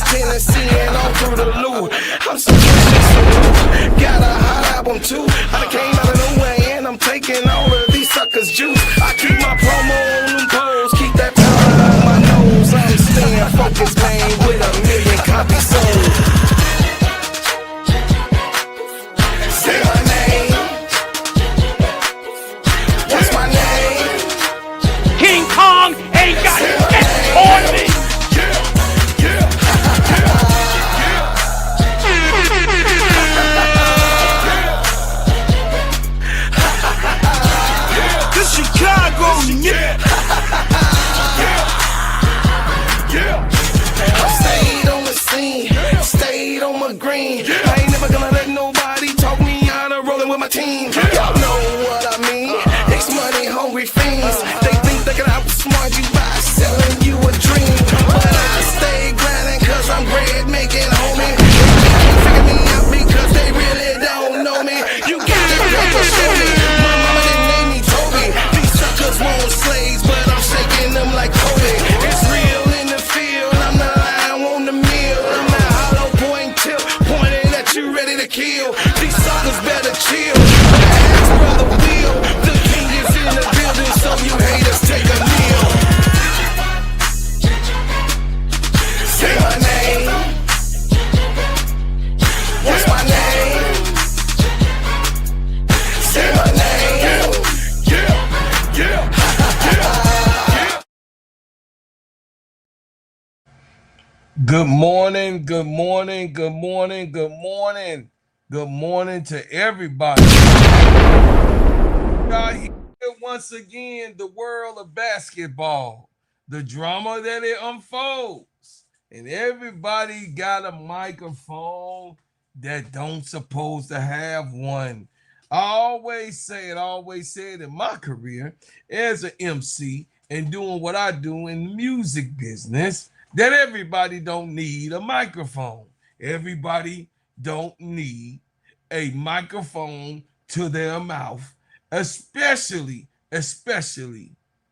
Tennessee and all through the Lou. I'm so fresh, got a hot album too. I came out of nowhere and I'm taking all of these suckers' juice. I keep my promo on them poles, keep that powder on my nose. I'm staying focused, man, with 1 million copies sold. Say my name. What's my name? King Kong ain't got shit on me. Chicago, yeah. I stayed on the scene, stayed on my green. I ain't never gonna let nobody talk me out of rolling with my team. Y'all know what I mean. It's money hungry fiends. They think they can outsmart you by selling you a dream, but I stay grinding cause I'm bread making, homie. They can't figure me out because they really don't know me. You got to show me. My mama didn't name me Toby. Suckers want slaves, but I'm shaking them like Kobe. It's real in the field, I'm the lion on the meal. I'm that hollow point tip, pointing at you ready to kill. These suckers better chill. Ask Brother Will, the king is in the building, so you haters take a kneel. Say my name. What's my name? Say my name. Good morning, good morning, good morning, good morning. Good morning to everybody. Y'all here once again, the world of basketball, the drama that it unfolds. And everybody got a microphone that don't supposed to have one. I always say it in my career as an MC and doing what I do in the music business, that everybody don't need a microphone. Everybody don't need a microphone to their mouth, especially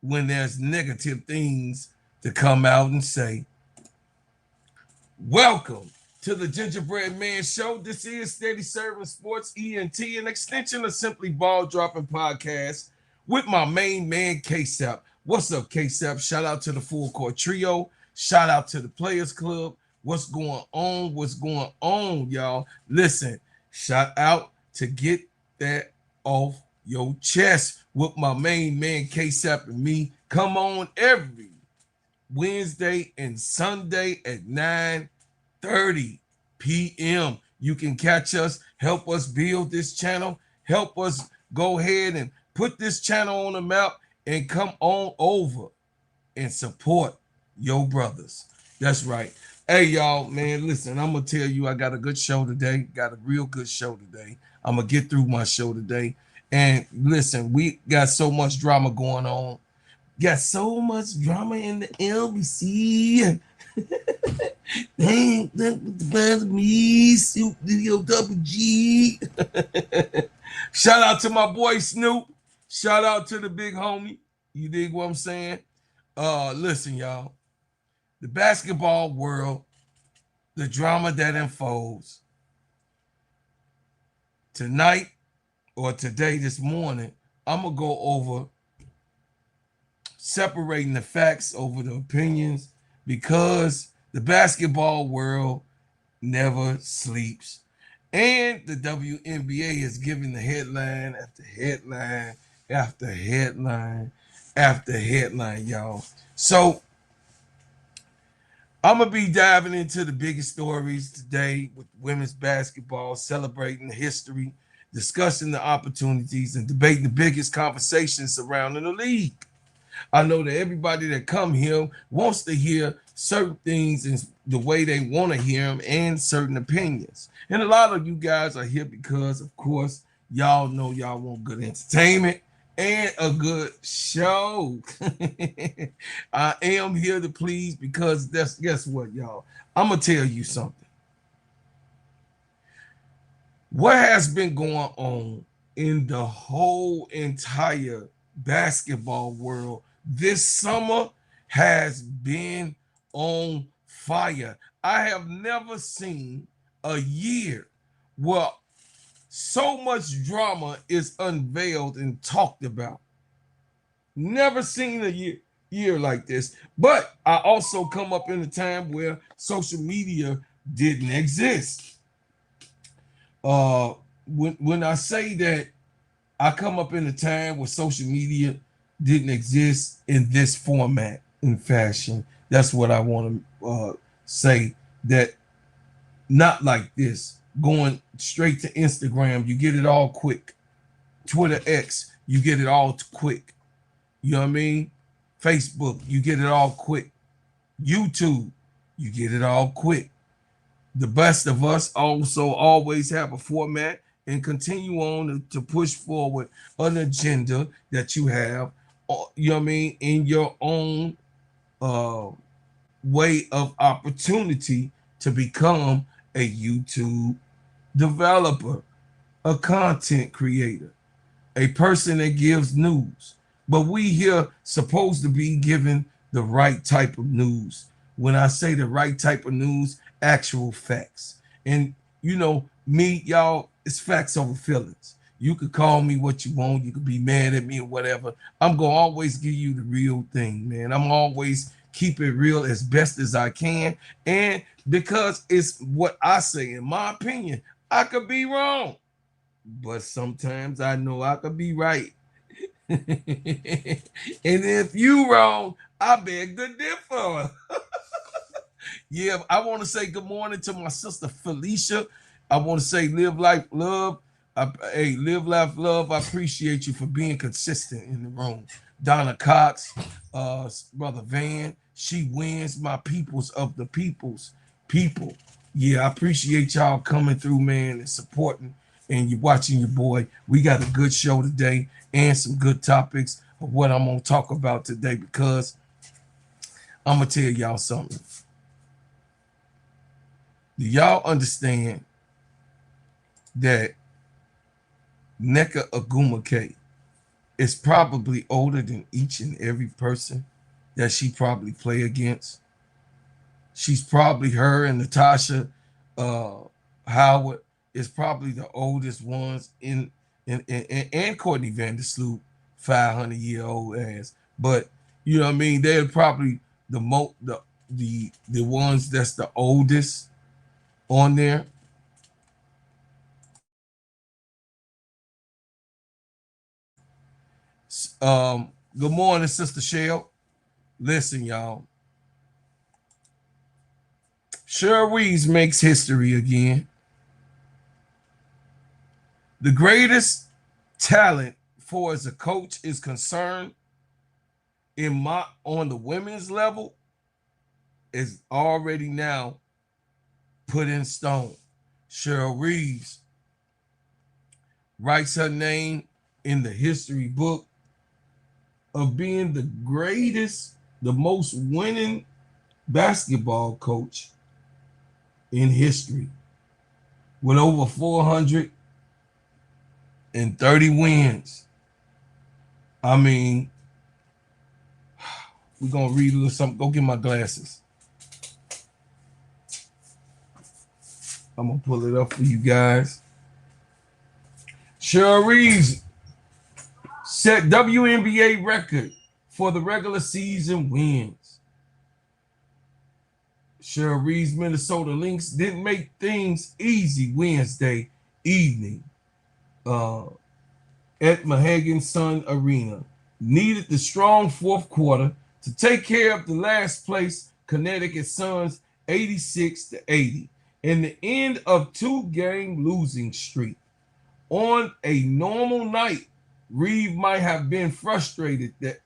when there's negative things to come out and say. Welcome to the Gingerbread Man Show. This is Steady Serv'n Sports ENT, an extension of Simply Ball Dropping Podcast with my main man, K-Sep. What's up, K-Sep? Shout out to the Full Court Trio. Shout out to the Players Club. What's going on? What's going on, y'all? Listen, shout out to get that off your chest with my main man, K-Sep, and me. Come on every Wednesday and Sunday at 9:30 p.m. You can catch us, help us build this channel, help us go ahead and put this channel on the map and come on over and support your brothers. That's right. Hey, y'all, man, listen, I'm going to tell you I got a good show today. Got a real good show today. I'm going to get through my show today. And listen, we got so much drama going on. Got so much drama in the LBC. Dang, that's me, double G. Shout out to my boy Snoop. Shout out to the big homie. You dig what I'm saying? Listen, y'all. The basketball world, the drama that unfolds. Tonight or today, this morning, I'm going to go over separating the facts over the opinions, because the basketball world never sleeps. And the WNBA is giving the headline after headline after headline after headline, y'all. So I'm going to be diving into the biggest stories today with women's basketball, celebrating the history discussing the opportunities and debating the biggest conversations surrounding the league. I know that everybody that come here wants to hear certain things in the way they want to hear them and certain opinions. And a lot of you guys are here because, of course, y'all know y'all want good entertainment and a good show. I am here to please because that's guess what, y'all? I'm gonna tell you something. What has been going on in the whole entire basketball world this summer has been on fire. I have never seen a year where so much drama is unveiled and talked about. Never seen a year like this. But I also come up in a time where social media didn't exist. When I say that I come up in a time where social media didn't exist in this format and fashion, that's what I want to say. That not like this, going straight to Instagram, you get it all quick. Twitter X, you get it all quick. You know what I mean? Facebook, you get it all quick. YouTube, you get it all quick. The best of us also always have a format and continue on to push forward an agenda that you have, you know what I mean, in your own way of opportunity to become a YouTube developer, a content creator, a person that gives news. But we here supposed to be given the right type of news. When I say the right type of news, actual facts. And you know, me, y'all, it's facts over feelings. You could call me what you want. You could be mad at me or whatever. I'm going to always give you the real thing, man. I'm always keep it real as best as I can. And because it's what I say, in my opinion, I could be wrong. But sometimes I know I could be right. And if you wrong, I beg to differ. Yeah, I want to say good morning to my sister Felicia. I want to say live life, love. Hey, live life, love. I appreciate you for being consistent in the room. Donna Cox, Brother Van, she wins my peoples of the peoples people. Yeah, I appreciate y'all coming through, man, and supporting and you watching your boy. We got a good show today and some good topics of what I'm going to talk about today because I'm going to tell y'all something. Do y'all understand that Nneka Ogwumike is probably older than each and every person that she probably play against? She's probably, her and Natasha Howard is probably the oldest ones in and Courtney Vandersloot, 500-year-old ass. But you know what I mean? They're probably the ones that's the oldest on there. Good morning, Sister Cheryl. Listen, y'all. Cheryl Reeve makes history again. The greatest talent for as a coach is concerned on the women's level is already now put in stone. Cheryl Reeve writes her name in the history book of being the greatest, the most winning basketball coach in history with over 430 wins. I mean, we're going to read a little something. Go get my glasses. I'm going to pull it up for you guys. Cheryl Reeve set WNBA record for the regular season wins. Cheryl Reeve's Minnesota Lynx didn't make things easy Wednesday evening at Mohegan Sun Arena. Needed the strong fourth quarter to take care of the last place Connecticut Suns 86-80 and the end of 2-game losing streak. On a normal night, Reeve might have been frustrated that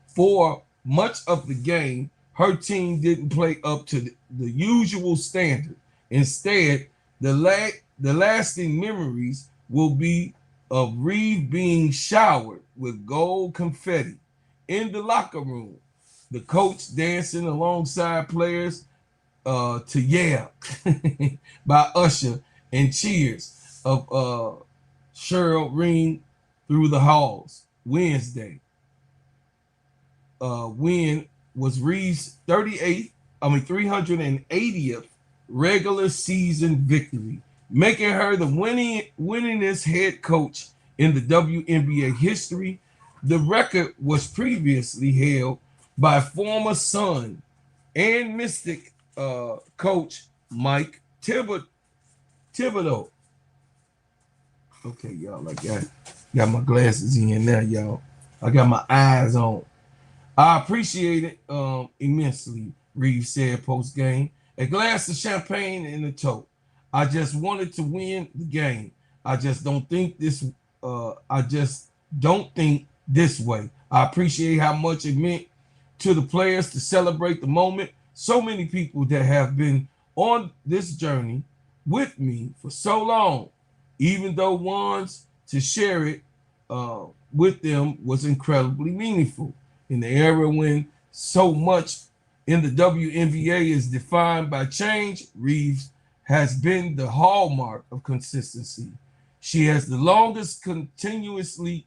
for much of the game, her team didn't play up to the usual standard. Instead, the lasting memories will be of Reeve being showered with gold confetti in the locker room, the coach dancing alongside players to Yeah by Usher, and cheers of Cheryl Reeve through the halls. Wednesday, win was Reeve's 380th regular season victory, making her the winningest head coach in the WNBA history. The record was previously held by former Sun and Mystic coach Mike Thibodeau. Okay, y'all, I got my glasses in now, y'all. I got my eyes on. I appreciate it immensely, Reeve said post-game. A glass of champagne in the tote. I just wanted to win the game. I just don't think this way. I appreciate how much it meant to the players to celebrate the moment. So many people that have been on this journey with me for so long, even though ones to share it with them was incredibly meaningful. In the era when so much in the WNBA is defined by change, Reeves has been the hallmark of consistency. She has the longest continuously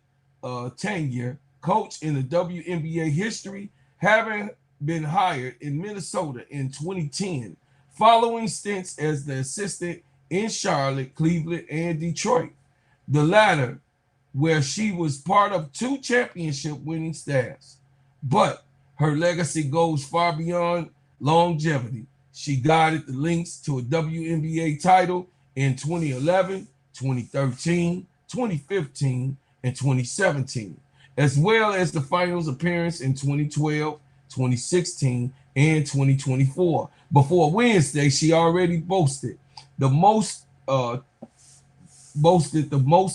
tenure coach in the WNBA history, having been hired in Minnesota in 2010, following stints as the assistant in Charlotte, Cleveland, and Detroit. The latter, where she was part of 2 championship winning staffs. But her legacy goes far beyond longevity. She guided the Lynx to a WNBA title in 2011, 2013, 2015, and 2017, as well as the finals appearance in 2012, 2016, and 2024. Before Wednesday, she already boasted the most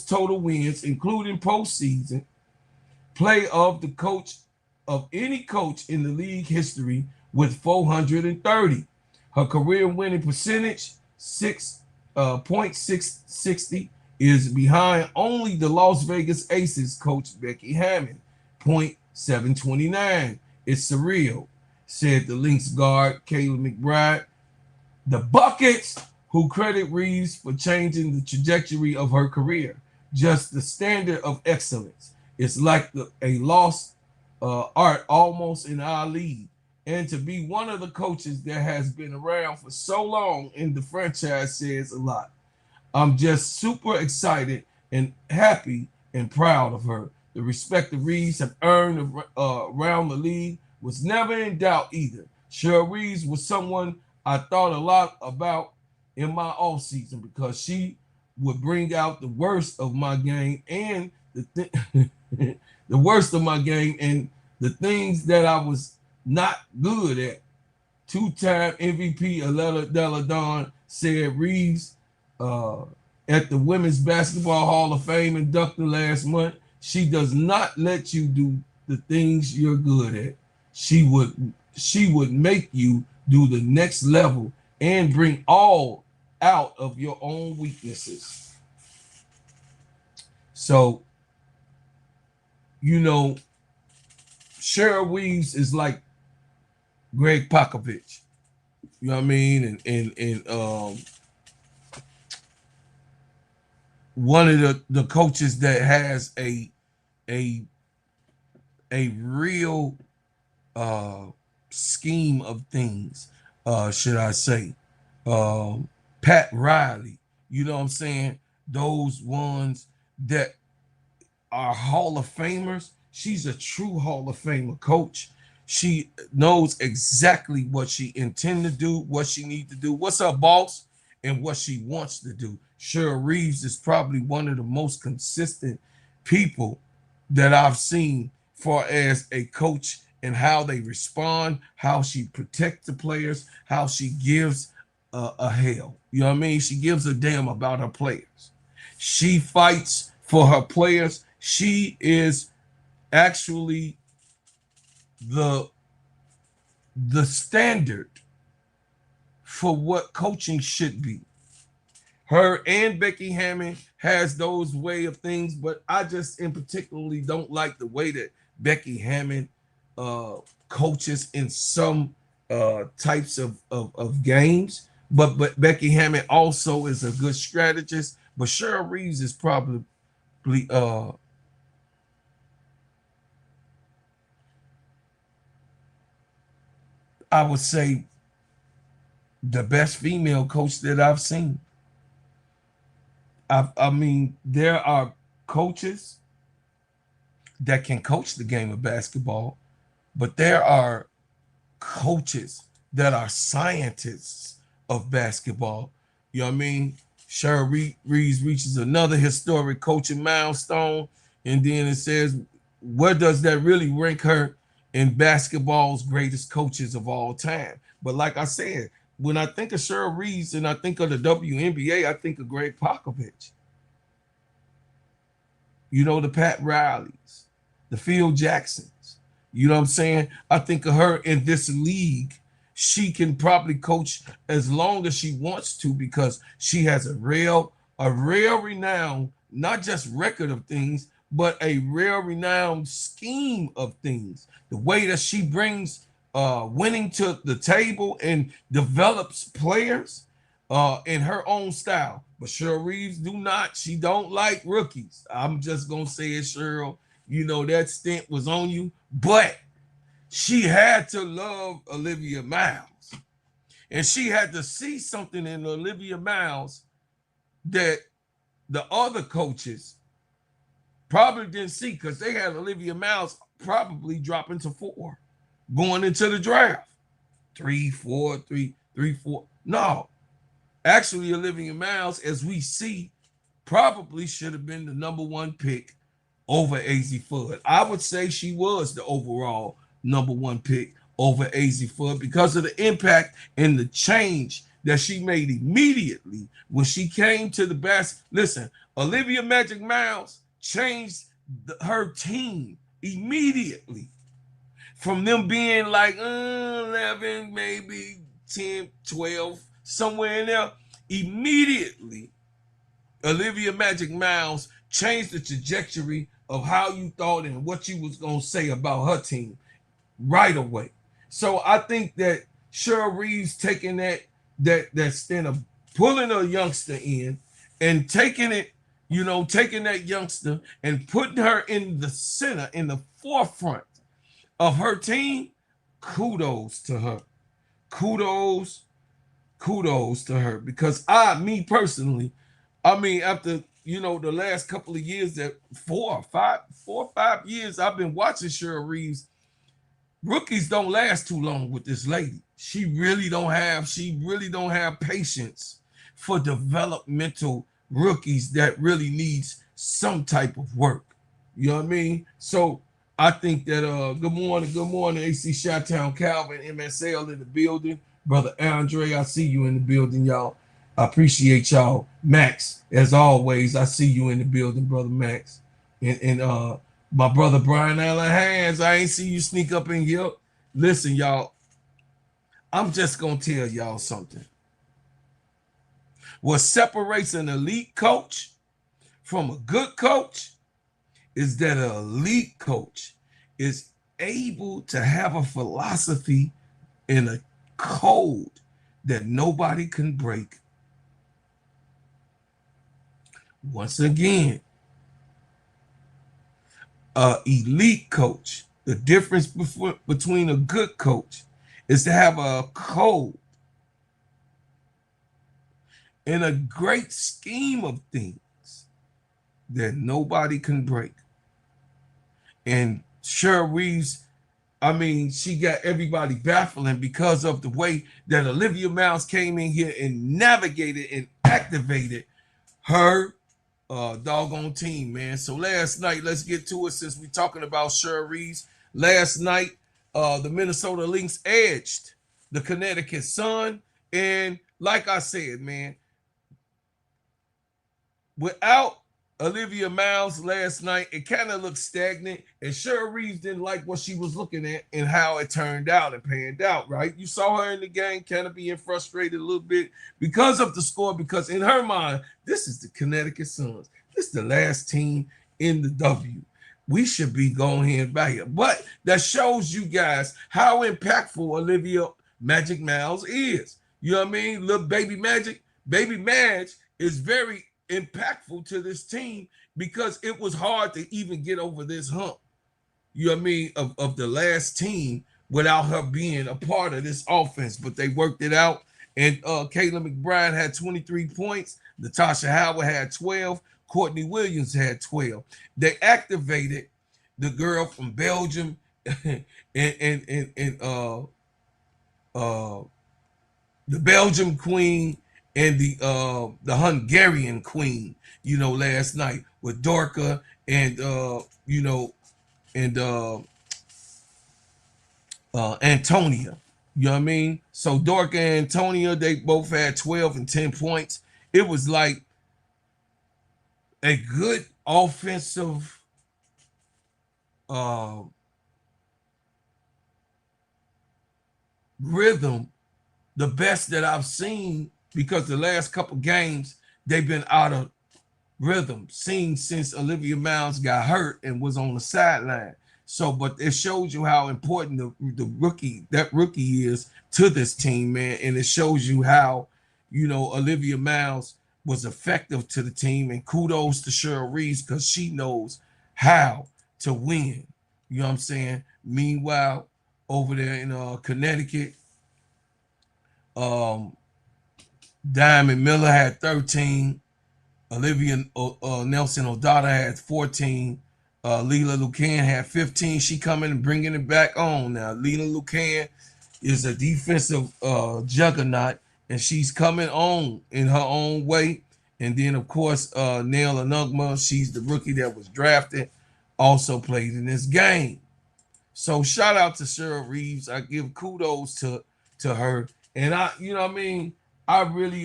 total wins, including postseason play of any coach in the league history with 430. Her career winning percentage, 6.660, is behind only the Las Vegas Aces coach Becky Hammon, 0.729. It's surreal, said the Lynx guard Kayla McBride. The Buckets, who credit Reeves for changing the trajectory of her career, just the standard of excellence. It's like a lost art almost in our league. And to be one of the coaches that has been around for so long in the franchise says a lot. I'm just super excited and happy and proud of her. The respect the Reeves have earned around the league was never in doubt either. Cheryl Reeves was someone I thought a lot about in my offseason because she would bring out the worst of my game and the worst of my game and the things that I was not good at. 2-time MVP Aliyah Della Dawn said Reeves at the Women's Basketball Hall of Fame induction last month. She does not let you do the things you're good at. She would make you do the next level and bring all out of your own weaknesses. So, Cheryl Reeves is like Greg Popovich. You know what I mean? And one of the coaches that has a real scheme of things, should I say. Pat Riley, you know what I'm saying? Those ones that are Hall of Famers. She's a true Hall of Famer coach. She knows exactly what she intends to do, what she needs to do, what's her boss, and what she wants to do. Cheryl Reeves is probably one of the most consistent people that I've seen far as a coach and how they respond, how she protects the players, how she gives a hell. You know what I mean? She gives a damn about her players. She fights for her players. She is actually the standard for what coaching should be. Her and Becky Hammon has those way of things, but I just in particularly don't like the way that Becky Hammon coaches in some types of games. But Becky Hammon also is a good strategist. But Cheryl Reeves is probably I would say the best female coach that I've seen. I mean, there are coaches that can coach the game of basketball, but there are coaches that are scientists of basketball. You know what I mean? Cheryl Reeves reaches another historic coaching milestone, and then it says, where does that really rank her in basketball's greatest coaches of all time? But like I said, when I think of Cheryl Reeves and I think of the WNBA, I think of Greg Popovich. You know, the Pat Rileys, the Phil Jacksons. You know what I'm saying? I think of her in this league. She can probably coach as long as she wants to because she has a real renowned, not just record of things, but a real renowned scheme of things. The way that she brings winning to the table and develops players in her own style. But Cheryl Reeves she don't like rookies. I'm just gonna say it, Cheryl. You know that stint was on you, but she had to love Olivia Miles. And she had to see something in Olivia Miles that the other coaches probably didn't see because they had Olivia Miles probably dropping to 4 going into the draft. 3, 4, 3, 3, 4. No. Actually, Olivia Miles, as we see, probably should have been the number 1 pick over AZ Fudd. I would say she was the overall number 1 pick over AZ Fudd because of the impact and the change that she made immediately when she came to the best. Listen, Olivia Magic Miles changed her team immediately from them being like 11, maybe 10, 12, somewhere in there. Immediately, Olivia Magic Miles changed the trajectory of how you thought and what you was going to say about her team right away. So I think that Cheryl Reeves taking that stint of pulling a youngster in and taking that youngster and putting her in the center, in the forefront of her team, kudos to her. Kudos to her. Because me personally, I mean, after the last couple of years, that 4 or 5 years I've been watching Cheryl Reeves, rookies don't last too long with this lady. She really don't have patience for developmental rookies that really needs some type of work. You know what I mean? So I think that good morning, AC Chi-Town Calvin, MSL in the building. Brother Andre, I see you in the building, y'all. I appreciate y'all. Max, as always, I see you in the building, Brother Max. And my brother Brian Allen Hands, I ain't see you sneak up in here. Listen, y'all, I'm just going to tell y'all something. What separates an elite coach from a good coach is that an elite coach is able to have a philosophy and a code that nobody can break. Once again, an elite coach, the difference between a good coach is to have a code and a great scheme of things that nobody can break. And Cheryl Reeves, I mean, she got everybody baffling because of the way that Olivia Miles came in here and navigated and activated her doggone team, man. So last night, let's get to it since we're talking about Cheryl Reeves. Last night, the Minnesota Lynx edged the Connecticut Sun, and like I said, man, without Olivia Miles last night, it kind of looked stagnant, and Cheryl Reeve didn't like what she was looking at and how it turned out and panned out, right? You saw her in the game kind of being frustrated a little bit because of the score, because in her mind, this is the Connecticut Suns. This is the last team in the W. We should be going here back here. But that shows you guys how impactful Olivia Magic Miles is. You know what I mean? Little baby Magic, baby Madge is very impactful to this team because it was hard to even get over this hump, you know what I mean, of the last team without her being a part of this offense. But they worked it out. And Kayla McBride had 23 points. Natasha Howard had 12. Courtney Williams had 12. They activated the girl from Belgium and the Belgium queen and the Hungarian queen, you know, last night with Dorka and you know, and Antonia. You know what I mean? So Dorka and Antonia, they both had 12 and 10 points. It was like a good offensive rhythm, the best that I've seen, because the last couple games they've been out of rhythm, seen since Olivia Miles got hurt and was on the sideline. So, but it shows you how important the rookie is to this team, man. And it shows you how, you know, Olivia Miles was effective to the team. And kudos to Cheryl Reeve because she knows how to win. You know what I'm saying? Meanwhile, over there in Connecticut, Diamond Miller had 13. Olivia Nelson O'Donnell had 14. Leela Lucan had 15. She coming and bringing it back on now. Leela Lucan is a defensive juggernaut, and she's coming on in her own way. And then, of course, Nail Anugma, she's the rookie that was drafted, also played in this game. So shout out to Cheryl Reeves. I give kudos to her. And I, you know what I mean? I really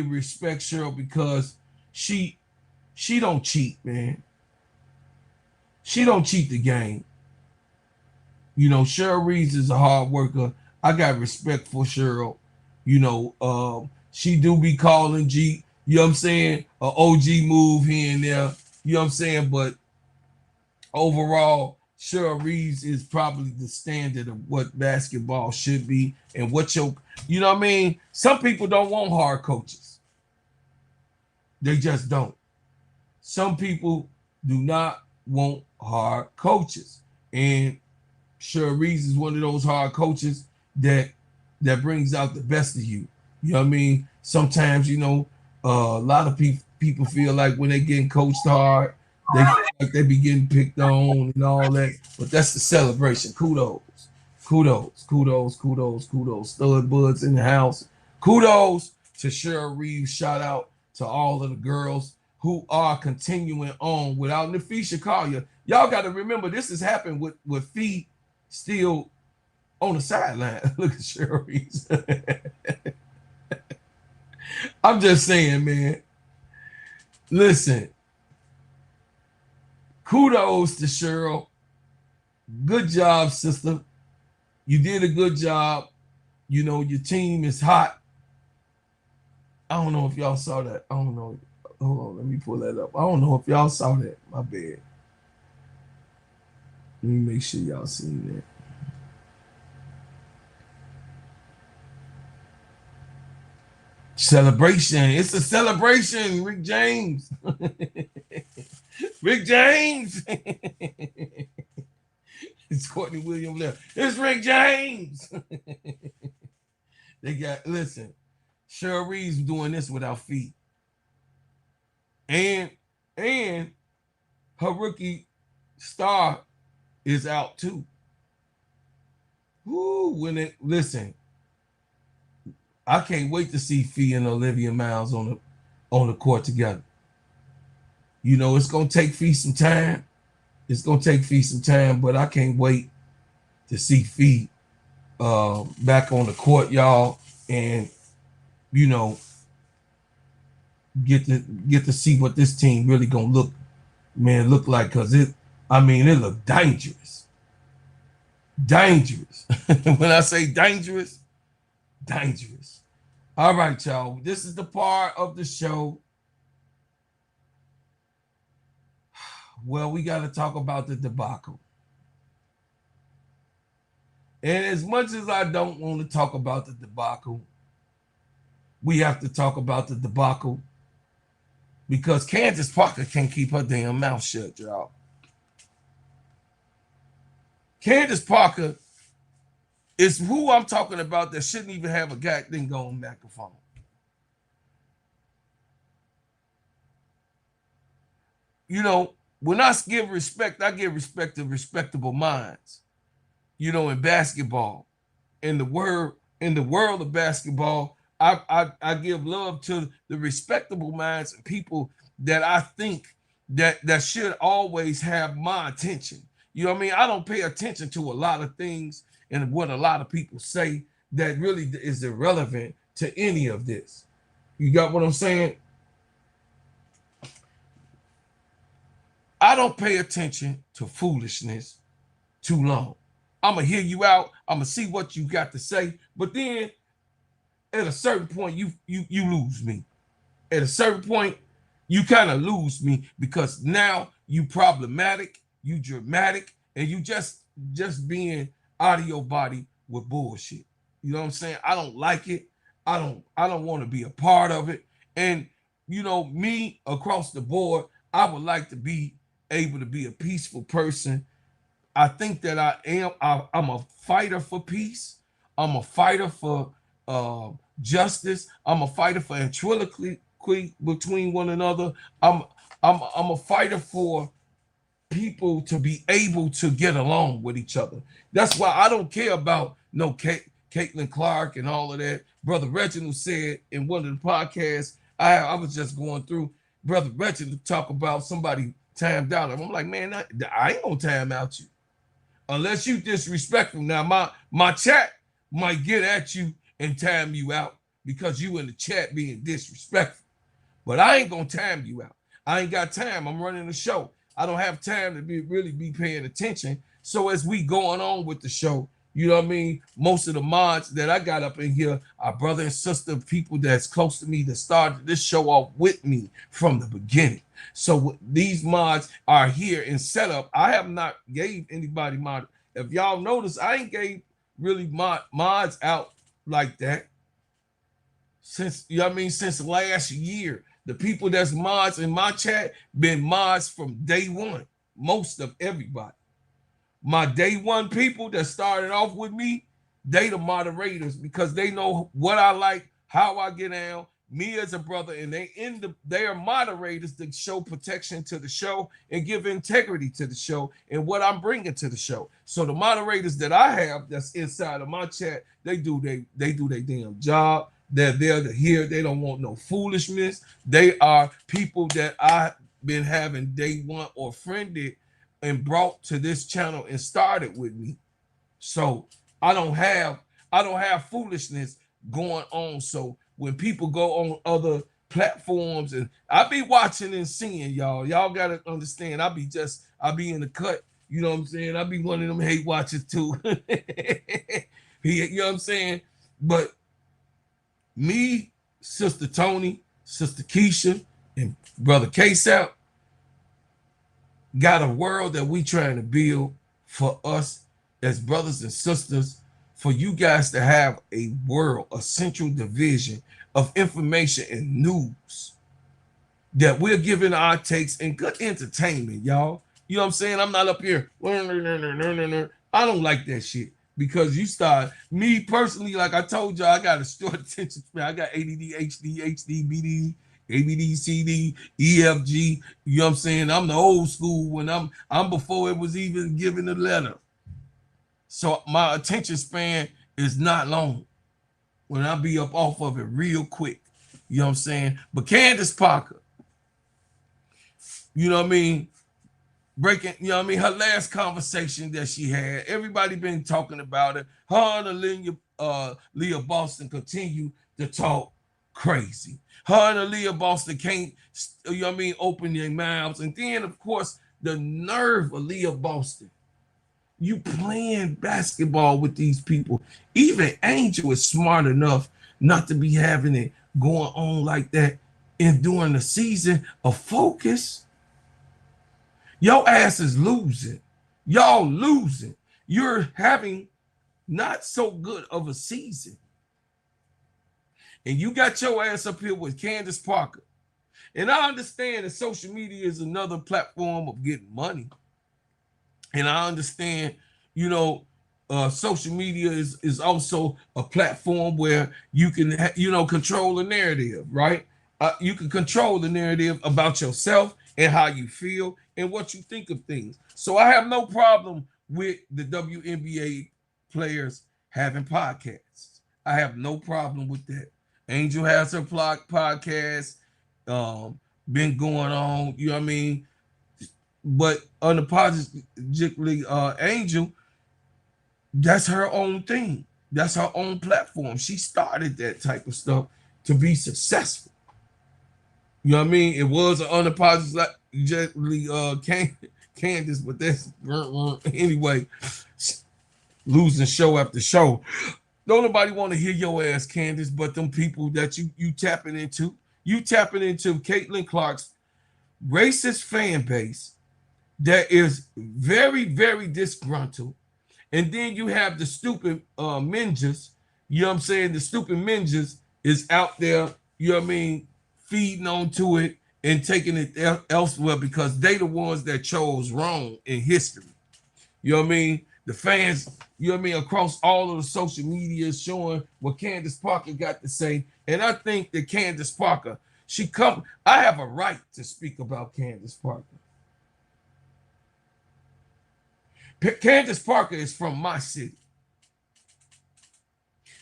respect Cheryl because she don't cheat, man. She don't cheat the game. You know, Cheryl Reeves is a hard worker. I got respect for Cheryl. You know, she do be calling G, you know what I'm saying, a OG move here and there, you know what I'm saying? But overall, Cheryl Reeves is probably the standard of what basketball should be and what you know what I mean? Some people don't want hard coaches. They just don't. Some people do not want hard coaches. And Cheryl Reeves is one of those hard coaches that brings out the best of you. You know what I mean? Sometimes, you know, a lot of people feel like when they getting coached hard, they feel like they be getting picked on and all that. But that's the celebration. Kudos. Stud Buds in the house. Kudos to Cheryl Reeves. Shout out to all of the girls who are continuing on without Nafisha Collier. Y'all got to remember, this has happened with Fee still on the sideline. Look at Cheryl Reeves. I'm just saying, man. Listen. Kudos to Cheryl. Good job, sister. You did a good job. You know, your team is hot. I don't know if y'all saw that. I don't know. Hold on, let me pull that up. I don't know if y'all saw that. My bad. Let me make sure y'all seen that. Celebration. It's a celebration, Rick James. Rick James. It's Courtney Williams there. It's Rick James. They got, listen, Cheryl Reeves doing this without feet. And her rookie star is out too. Woo, listen, I can't wait to see Fee and Olivia Miles on the court together. You know, it's gonna take Fee some time. But I can't wait to see Fee back on the court, y'all. and you know, get to see what this team really gonna look like, because it look dangerous. When I say dangerous, all right, y'all, this is the part of the show. Well, we got to talk about the debacle. And as much as I don't want to talk about the debacle, we have to talk about the debacle, because Candace Parker can't keep her damn mouth shut, y'all. Candace Parker is who I'm talking about that shouldn't even have a goddamn on microphone. You know, when I give respect to respectable minds. You know, in basketball, in the world of basketball, I give love to the respectable minds and people that I think that should always have my attention. You know what I mean? I don't pay attention to a lot of things and what a lot of people say that really is irrelevant to any of this. You got what I'm saying? I don't pay attention to foolishness too long. I'm going to hear you out. I'm going to see what you got to say. But then at a certain point, you lose me. At a certain point, you kind of lose me, because now you problematic, you dramatic, and you just being out of your body with bullshit. You know what I'm saying? I don't like it. I don't want to be a part of it. And, you know, me across the board, I would like to be able to be a peaceful person. I think that I'm a fighter for peace. I'm a fighter for justice. I'm a fighter for tranquility between one another. I'm a fighter for people to be able to get along with each other. That's why I don't care about no Caitlin Clark and all of that. Brother Reginald said in one of the podcasts I was just going through, Brother Reginald talk about somebody timed out. I'm like, man, I ain't gonna time out you unless you disrespectful. Now my chat might get at you and time you out because you in the chat being disrespectful, but I ain't gonna time you out. I ain't got time. I'm running the show. I don't have time to really be paying attention. So as we going on with the show, you know what I mean? Most of the mods that I got up in here are brother and sister, people that's close to me that started this show off with me from the beginning. So these mods are here in setup. I have not gave anybody mod. If y'all notice, I ain't gave really mods out like that since, you know what I mean, since last year. The people that's mods in my chat been mods from day one, most of everybody. My day one people that started off with me, they the moderators because they know what I like, how I get down, me as a brother, and they are moderators to show protection to the show and give integrity to the show and what I'm bringing to the show. So the moderators that I have that's inside of my chat, they do their damn job. They're there to hear. They don't want no foolishness. They are people that I've been having day one or friended and brought to this channel and started with me. So I don't have foolishness going on. So when people go on other platforms, and I be watching and seeing y'all gotta understand, I be in the cut, you know what I'm saying? I be one of them hate watchers too. You know what I'm saying? But me, Sister Tony, Sister Keisha, and Brother K-Sap got a world that we trying to build for us as brothers and sisters, for you guys to have a world, a central division of information and news that we're giving our takes and good entertainment, y'all. You know what I'm saying? I'm not up here. I don't like that shit. Because you start, me personally, like I told y'all, I got a short attention span. I got ADD, HD, BD, ABD, CD, EFG. You know what I'm saying? I'm the old school when I'm before it was even given a letter. So my attention span is not long when I be up off of it real quick. You know what I'm saying? But Candace Parker, you know what I mean? Breaking, her last conversation that she had, everybody been talking about it. Her and Leah Boston continue to talk crazy. Her and Aliyah Boston can't, open their mouths. And then, of course, the nerve of Leah Boston. You playing basketball with these people. Even Angel is smart enough not to be having it going on like that and during the season of focus. Your ass is losing. Y'all losing. You're having not so good of a season. And you got your ass up here with Candace Parker. And I understand that social media is another platform of getting money. And I understand, social media is also a platform where you can, control the narrative, right? You can control the narrative about yourself and how you feel and what you think of things. So I have no problem with the WNBA players having podcasts. I have no problem with that. Angel has her podcast, been going on, you know what I mean? But unapologetically, Angel, that's her own thing. That's her own platform. She started that type of stuff to be successful. You know what I mean? It was an unapologetically Candace, but that's anyway, losing show after show. Don't nobody want to hear your ass, Candace, but them people that you tapping into. You tapping into Caitlin Clark's racist fan base that is very, very disgruntled. And then you have the stupid ninjas, you know what I'm saying? The stupid ninjas is out there, you know what I mean, feeding onto it and taking it elsewhere because they the ones that chose wrong in history. You know what I mean? The fans, you know what I mean, across all of the social media is showing what Candace Parker got to say. And I think that Candace Parker, I have a right to speak about Candace Parker. Candace Parker is from my city.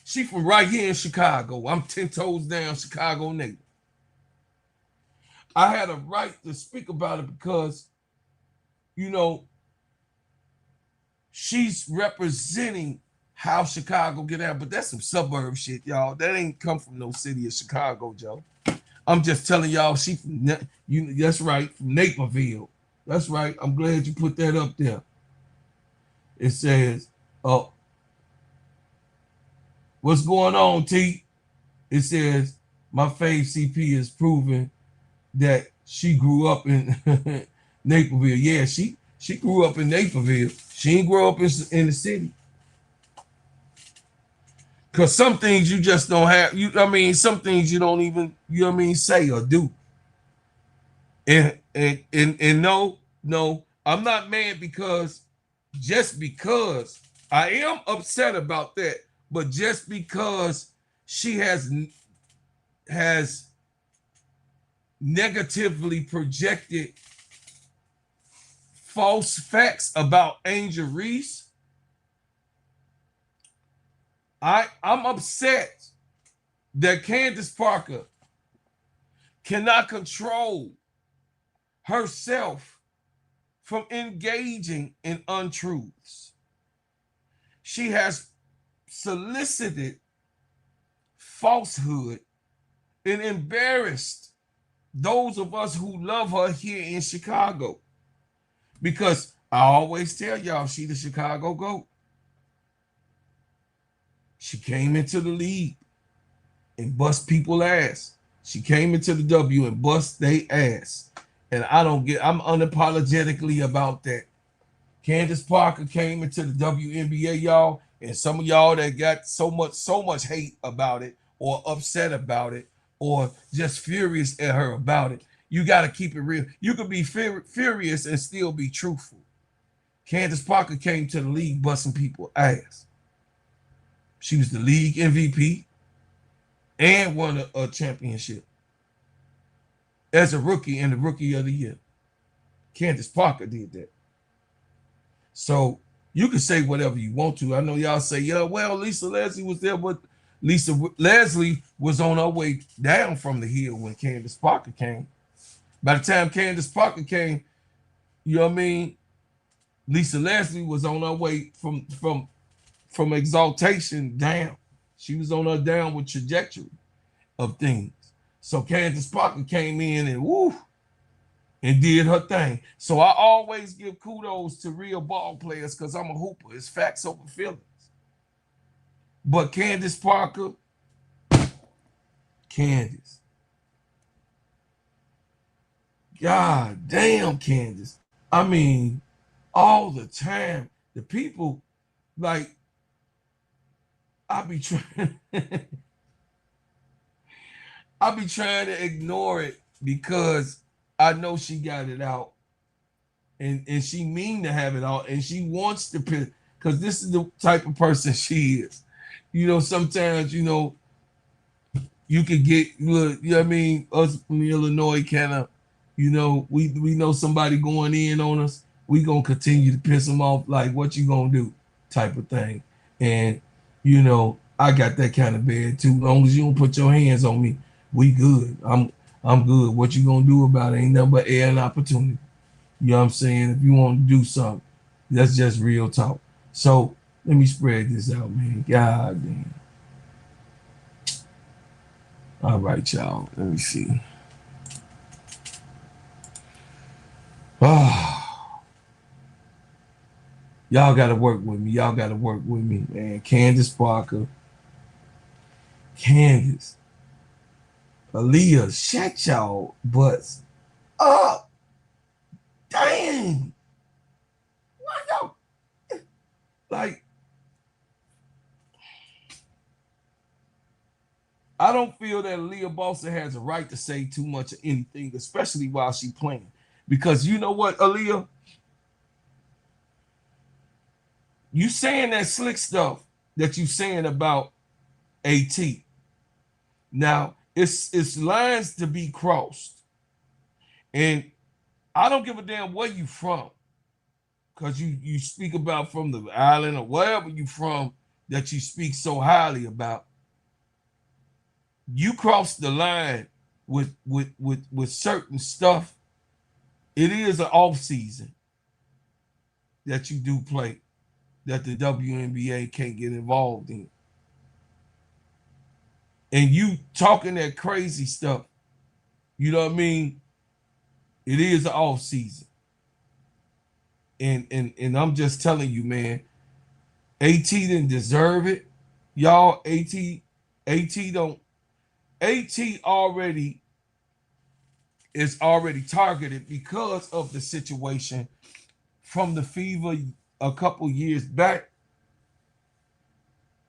She from right here in Chicago. I'm 10 toes down Chicago native. I had a right to speak about it because, she's representing how Chicago get out. But that's some suburb shit, y'all. That ain't come from no city of Chicago, Joe. I'm just telling y'all she from, that's right, from Naperville. That's right. I'm glad you put that up there. It says, what's going on, T? It says, my fave CP is proving that she grew up in Naperville. Yeah, she grew up in Naperville. She didn't grow up in the city. Because some things you just don't have, some things you don't even, say or do. And no, I'm not mad because I am upset about that, but just because she has negatively projected false facts about Angel Reese, I'm upset that Candace Parker cannot control herself from engaging in untruths. She has solicited falsehood and embarrassed those of us who love her here in Chicago. Because I always tell y'all, she the Chicago GOAT. She came into the league and bust people's ass. She came into the W and bust their ass. And I'm unapologetically about that. Candace Parker came into the WNBA, y'all, and some of y'all that got so much hate about it or upset about it or just furious at her about it. You got to keep it real. You could be furious and still be truthful. Candace Parker came to the league busting people's ass. She was the league MVP and won a championship as a rookie and the rookie of the year. Candace Parker did that. So you can say whatever you want to. I know y'all say, yeah, well, Lisa Leslie was there, but Lisa Leslie was on her way down from the hill when Candace Parker came. By the time Candace Parker came, you know what I mean, Lisa Leslie was on her way from exaltation down. She was on her downward trajectory of things. So Candace Parker came in and woo and did her thing. So I always give kudos to real ball players because I'm a hooper. It's facts over feelings. But Candace Parker, Candace. God damn, Candace. I mean, all the time, the people, like, I be trying I be trying to ignore it because I know she got it out. And she mean to have it out. And she wants to pick, because this is the type of person she is. You know, sometimes, you know, you could get, you know what I mean, us from Illinois kind of, you know, we know somebody going in on us, we gonna continue to piss them off, like, what you gonna do type of thing. And, you know, I got that kind of bad too. As long as you don't put your hands on me, we good. I'm good. What you gonna do about it ain't nothing but air and opportunity. You know what I'm saying? If you want to do something, that's just real talk. So let me spread this out, man. God damn. All right, y'all. Let me see. Oh, y'all got to work with me. Y'all got to work with me, man. Candace Parker. Candace. Aliyah, shut y'all butts up. Dang. Why y'all? Like, I don't feel that Aliyah Boston has a right to say too much of anything, especially while she's playing. Because you know what, Aliyah? You saying that slick stuff that you saying about AT. Now, it's lines to be crossed. And I don't give a damn where you from. Because you speak about from the island or wherever you from that you speak so highly about. You cross the line with certain stuff. It is an off season that you do play that the WNBA can't get involved in. And you talking that crazy stuff, you know what I mean? It is an off season. And I'm just telling you, man, AT didn't deserve it. Y'all, AT already is already targeted because of the situation from the fever a couple years back,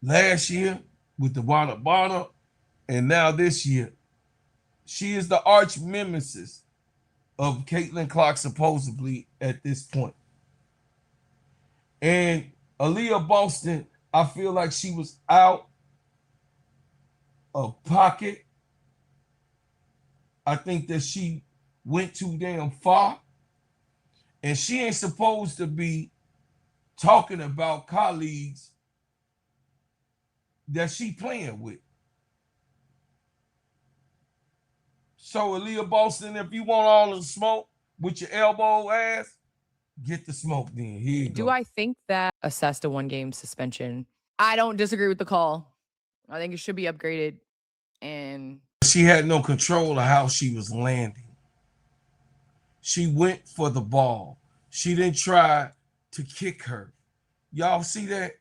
last year with the Wana, and now this year. She is the arch nemesis of Caitlin Clark, supposedly at this point. And Aliyah Boston, I feel like she was out of pocket. I think that she went too damn far. And she ain't supposed to be talking about colleagues that she playing with. So Aliyah Boston, if you want all the smoke with your elbow ass, get the smoke then. Here you go. Do I think that assessed a 1-game suspension? I don't disagree with the call. I think it should be upgraded. And she had no control of how she was landing. She went for the ball. She didn't try to kick her. Y'all see that?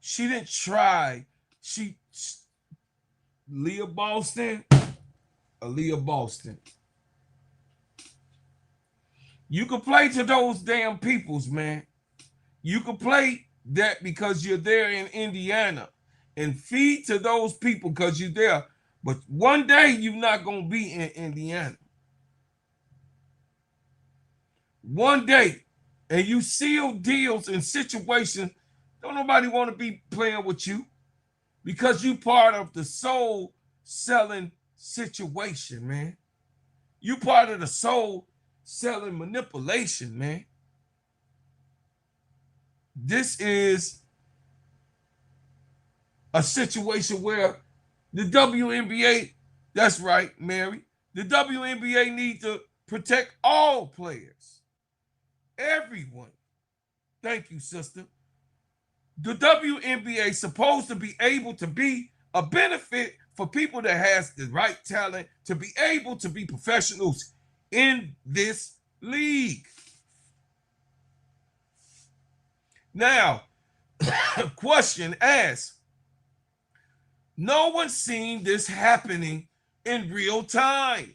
She didn't try. Aliyah Boston. You can play to those damn peoples, man. You can play that because you're there in Indiana and feed to those people because you're there. But one day you're not going to be in Indiana. One day. And you seal deals in situations, don't nobody want to be playing with you because you part of the soul selling situation, man. You part of the soul selling manipulation, man. This is a situation where the WNBA, that's right, Mary, the WNBA need to protect all players, everyone. Thank you, sister. the WNBA supposed to be able to be a benefit for people that has the right talent to be able to be professionals in this league. Now, question asked, no one's seen this happening in real time.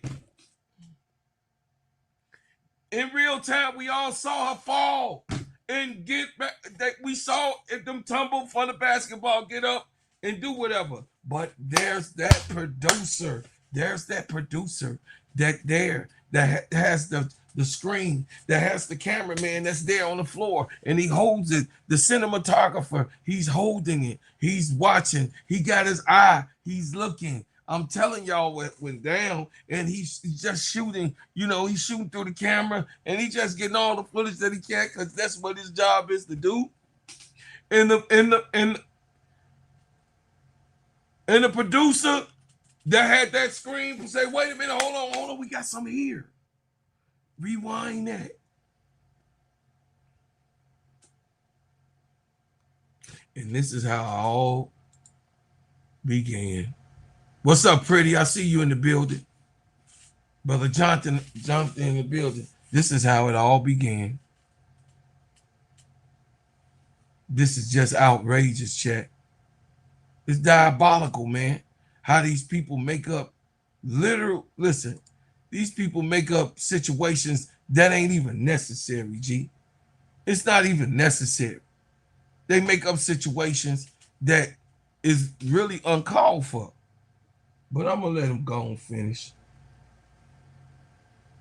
In real time, we all saw her fall and get back. We saw them tumble for the basketball, get up and do whatever. But there's that producer. There's that producer that has the screen, that has the cameraman that's there on the floor, and he holds it. The cinematographer, he's holding it. He's watching. He got his eye. He's looking. I'm telling y'all what went down, and he's just shooting. He's shooting through the camera, and he's just getting all the footage that he can, because that's what his job is to do. And the producer that had that screen say, "Wait a minute, hold on, we got something here. Rewind that." And this is how it all began. What's up, Pretty? I see you in the building. Brother Jonathan in the building. This is how it all began. This is just outrageous, chat. It's diabolical, man. How these people make up these people make up situations that ain't even necessary, G. It's not even necessary. They make up situations that is really uncalled for. But I'm going to let him go and finish.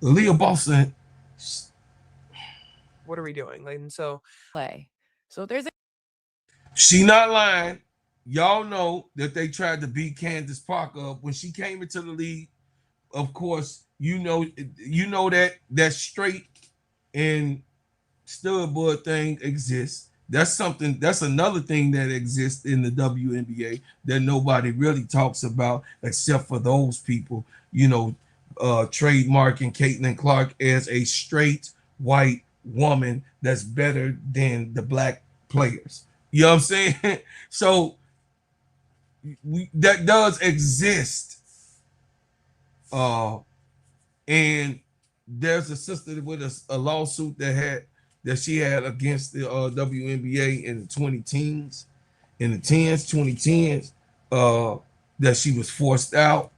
Aliyah Boston. What are we doing? Like, and so play. So there's she not lying. Y'all know that they tried to beat Candace Parker up when she came into the league. Of course, you know that straight and stud bud thing exists. That's another thing that exists in the WNBA that nobody really talks about except for those people, trademarking Caitlin Clark as a straight white woman that's better than the black players. You know what I'm saying? So that does exist. And there's a sister with a lawsuit that she had against the WNBA in the 2010s, that she was forced out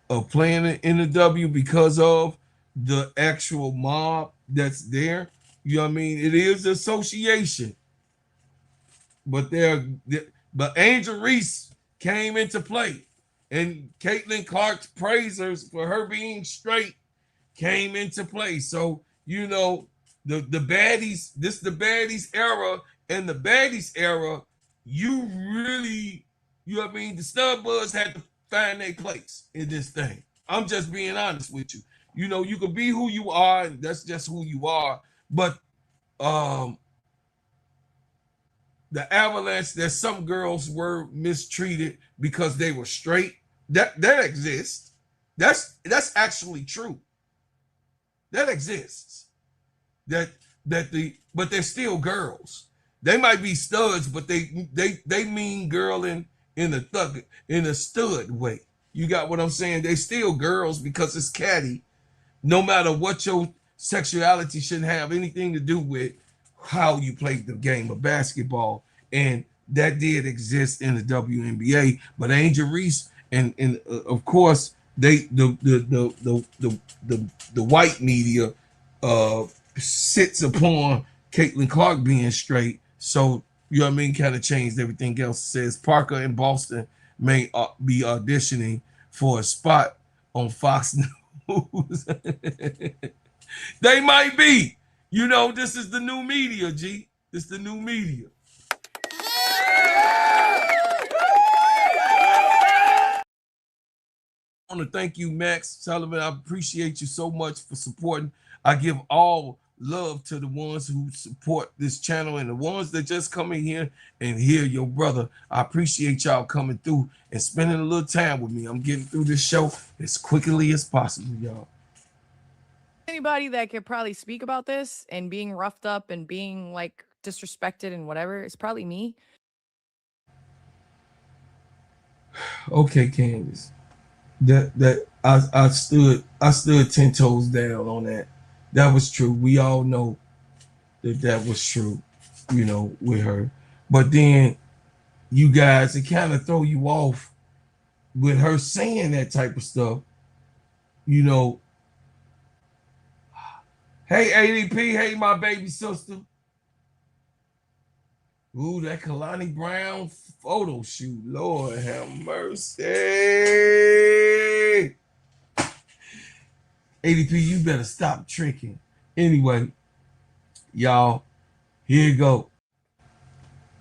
of playing in the W because of the actual mob that's there. You know what I mean? It is association. But Angel Reese came into play, and Caitlin Clark's praisers for her being straight came into play. So, the baddies, this is the baddies era, and the baddies era, you really, the stud buds had to find their place in this thing. I'm just being honest with you. You can be who you are, and that's just who you are. But the avalanche that some girls were mistreated because they were straight, that exists. That's actually true. That exists. But they're still girls. They might be studs, but they mean girl in a stud way. You got what I'm saying? They still girls because it's catty. No matter what your sexuality shouldn't have anything to do with how you played the game of basketball. And that did exist in the WNBA. But Angel Reese and of course the white media sits upon Caitlin Clark being straight. So kind of changed everything else. It says Parker and Boston may be auditioning for a spot on Fox News. They might be. This is the new media, G. This is the new media. I want to thank you, Max Sullivan. I appreciate you so much for supporting. I give all love to the ones who support this channel and the ones that just come in here and hear your brother. I appreciate y'all coming through and spending a little time with me. I'm getting through this show as quickly as possible, y'all. Anybody that could probably speak about this and being roughed up and being disrespected and whatever, it's probably me. Okay, Candace. That I stood 10 toes down on that. That was true. We all know that was true, with her. But then you guys, it kind of throw you off with her saying that type of stuff. You know, hey ADP, hey my baby sister. Ooh, that Kalani Brown photo shoot. Lord have mercy. ADP, you better stop tricking. Anyway, y'all, here you go.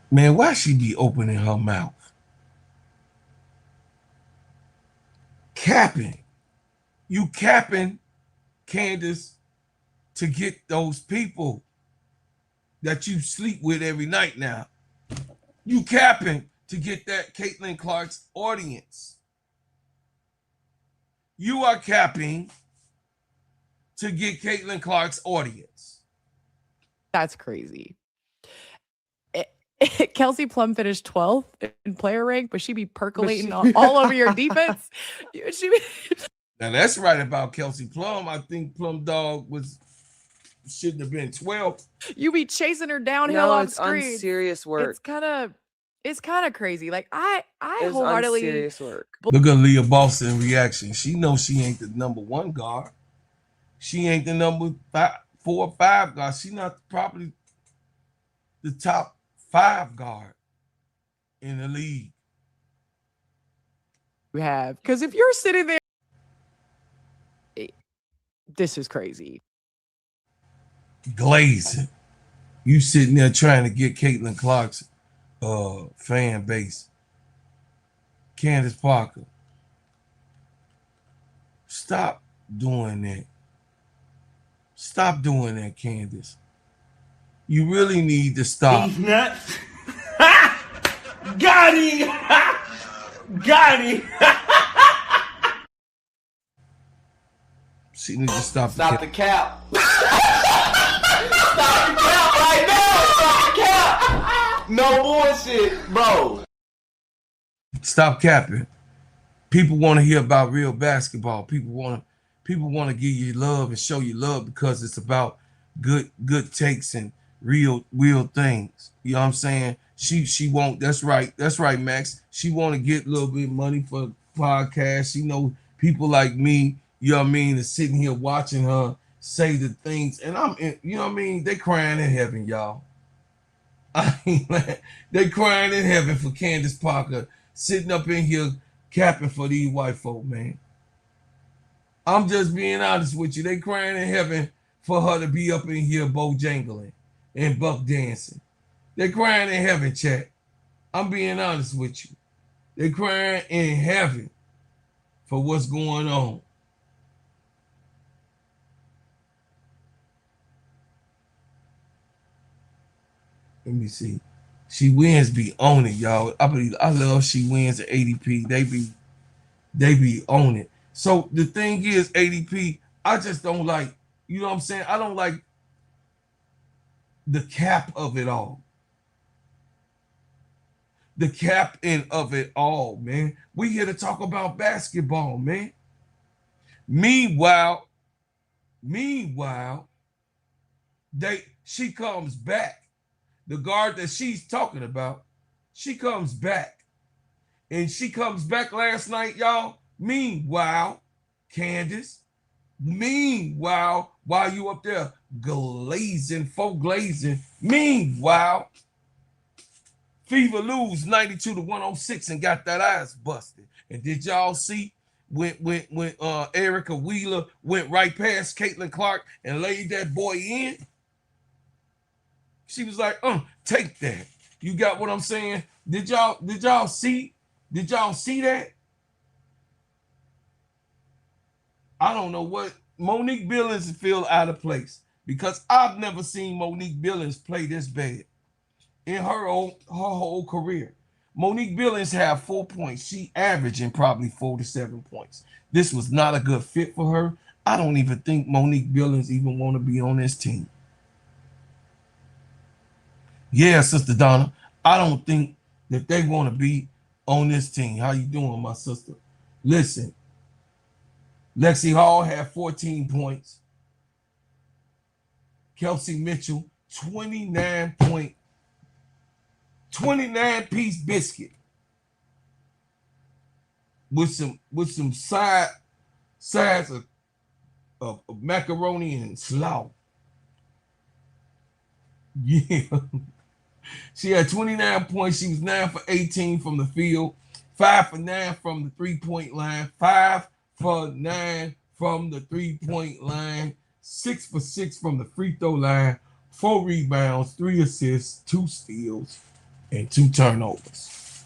Man, why she be opening her mouth? Capping. You capping, Candace, to get those people that you sleep with every night now. You capping to get that Caitlin Clark's audience. You are capping to get Caitlin Clark's audience. That's crazy. Kelsey Plum finished 12th in player rank, but she be percolating all over your defense. Now that's right about Kelsey Plum. I think Plum Dog shouldn't have been 12th. You be chasing her downhill off screen. It's unserious work. It's kind of crazy. Like I it's wholeheartedly unserious work. Look at Leah Boston reaction. She knows she ain't the number one guard. She ain't the number 4 or 5 guard. She not probably the top 5 guard in the league. You have, because if you're sitting there, this is crazy. Glazing. You sitting there trying to get Caitlin Clark's fan base. Candace Parker. Stop doing that. Stop doing that, Candace. You really need to stop. These nuts. Got him. Got him. She needs to stop. Stop the cap. Stop the cap right now. Stop the cap. No bullshit, bro. Stop capping. People want to hear about real basketball. People want to give you love and show you love because it's about good takes and real things. You know what I'm saying? She won't. That's right, Max. She want to get a little bit of money for podcasts. She know people like me, you know what I mean, is sitting here watching her say the things, and you know what I mean, they crying in heaven, y'all. They crying in heaven for Candace Parker sitting up in here capping for these white folk, man. I'm just being honest with you. They crying in heaven for her to be up in here bojangling and buck dancing. They crying in heaven, chat. I'm being honest with you. They crying in heaven for what's going on. Let me see. She wins be on it, y'all. I love she wins at ADP. They be on it. So the thing is, ADP, I just don't like, you know what I'm saying? I don't like the cap of it all. The cap in of it all, man. We here to talk about basketball, man. Meanwhile, she comes back. The guard that she's talking about, she comes back. And she comes back last night, y'all. Meanwhile, Candace, while you up there glazing, meanwhile, Fever lose 92-106 and got that eyes busted. And did y'all see when Erica Wheeler went right past Caitlin Clark and laid that boy in? She was like, take that. You got what I'm saying? Did y'all see that? I don't know what Monique Billings feel out of place because I've never seen Monique Billings play this bad in her whole career. Monique Billings had 4 points. She averaging probably 4 to 7 points. This was not a good fit for her. I don't even think Monique Billings even want to be on this team. Yeah, Sister Donna, I don't think that they want to be on this team. How you doing, my sister? Listen, Lexi Hall had 14 points. Kelsey Mitchell, 29-piece biscuit with some sides of macaroni and slaw. Yeah. She had 29 points. She was 9 for 18 from the field, 5 for 9 from the three-point line, 5 for 9 from the three-point line, 6 for 6 from the free throw line, 4 rebounds, 3 assists, 2 steals, and 2 turnovers.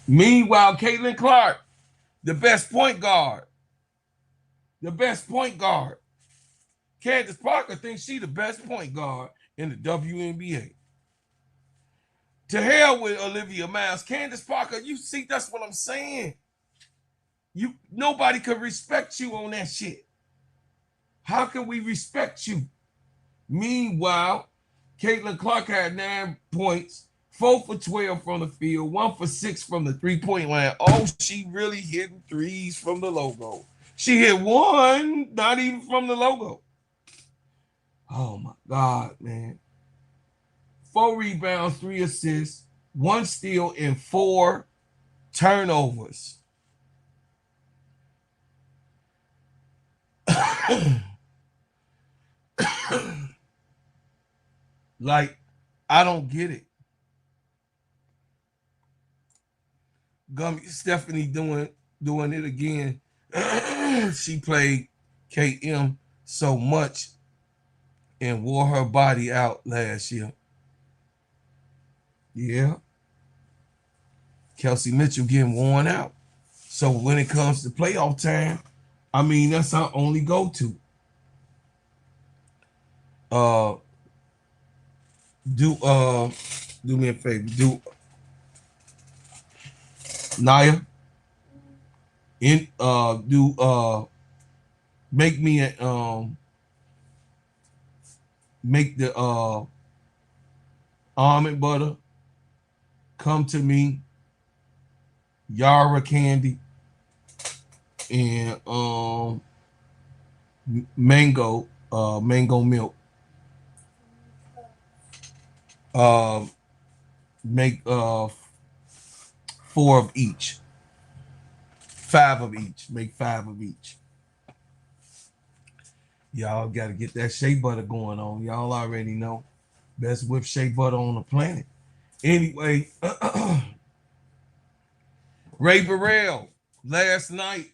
Meanwhile, Caitlin Clark, the best point guard. Candace Parker thinks she's the best point guard in the WNBA. To hell with Olivia Miles. Candace Parker, you see, that's what I'm saying. Nobody could respect you on that shit. How can we respect you? Meanwhile, Caitlin Clark had 9 points, 4 for 12 from the field, 1 for 6 from the three-point line. Oh, she really hitting threes from the logo. She hit 1, not even from the logo. Oh my God, man. 4 rebounds, 3 assists, 1 steal, and 4 turnovers. Like, I don't get it. Gummy Stephanie doing it again. She played KM so much and wore her body out last year. Yeah. Kelsey Mitchell getting worn out. So when it comes to playoff time, I mean, that's our only go-to. Do me a favor. Naya, make me a make the almond butter come to me, Yara candy, and mango milk. Make 4 of each. 5 of each. Make 5 of each. Y'all got to get that shea butter going on. Y'all already know. Best whipped shea butter on the planet. Anyway, Ray Burrell last night,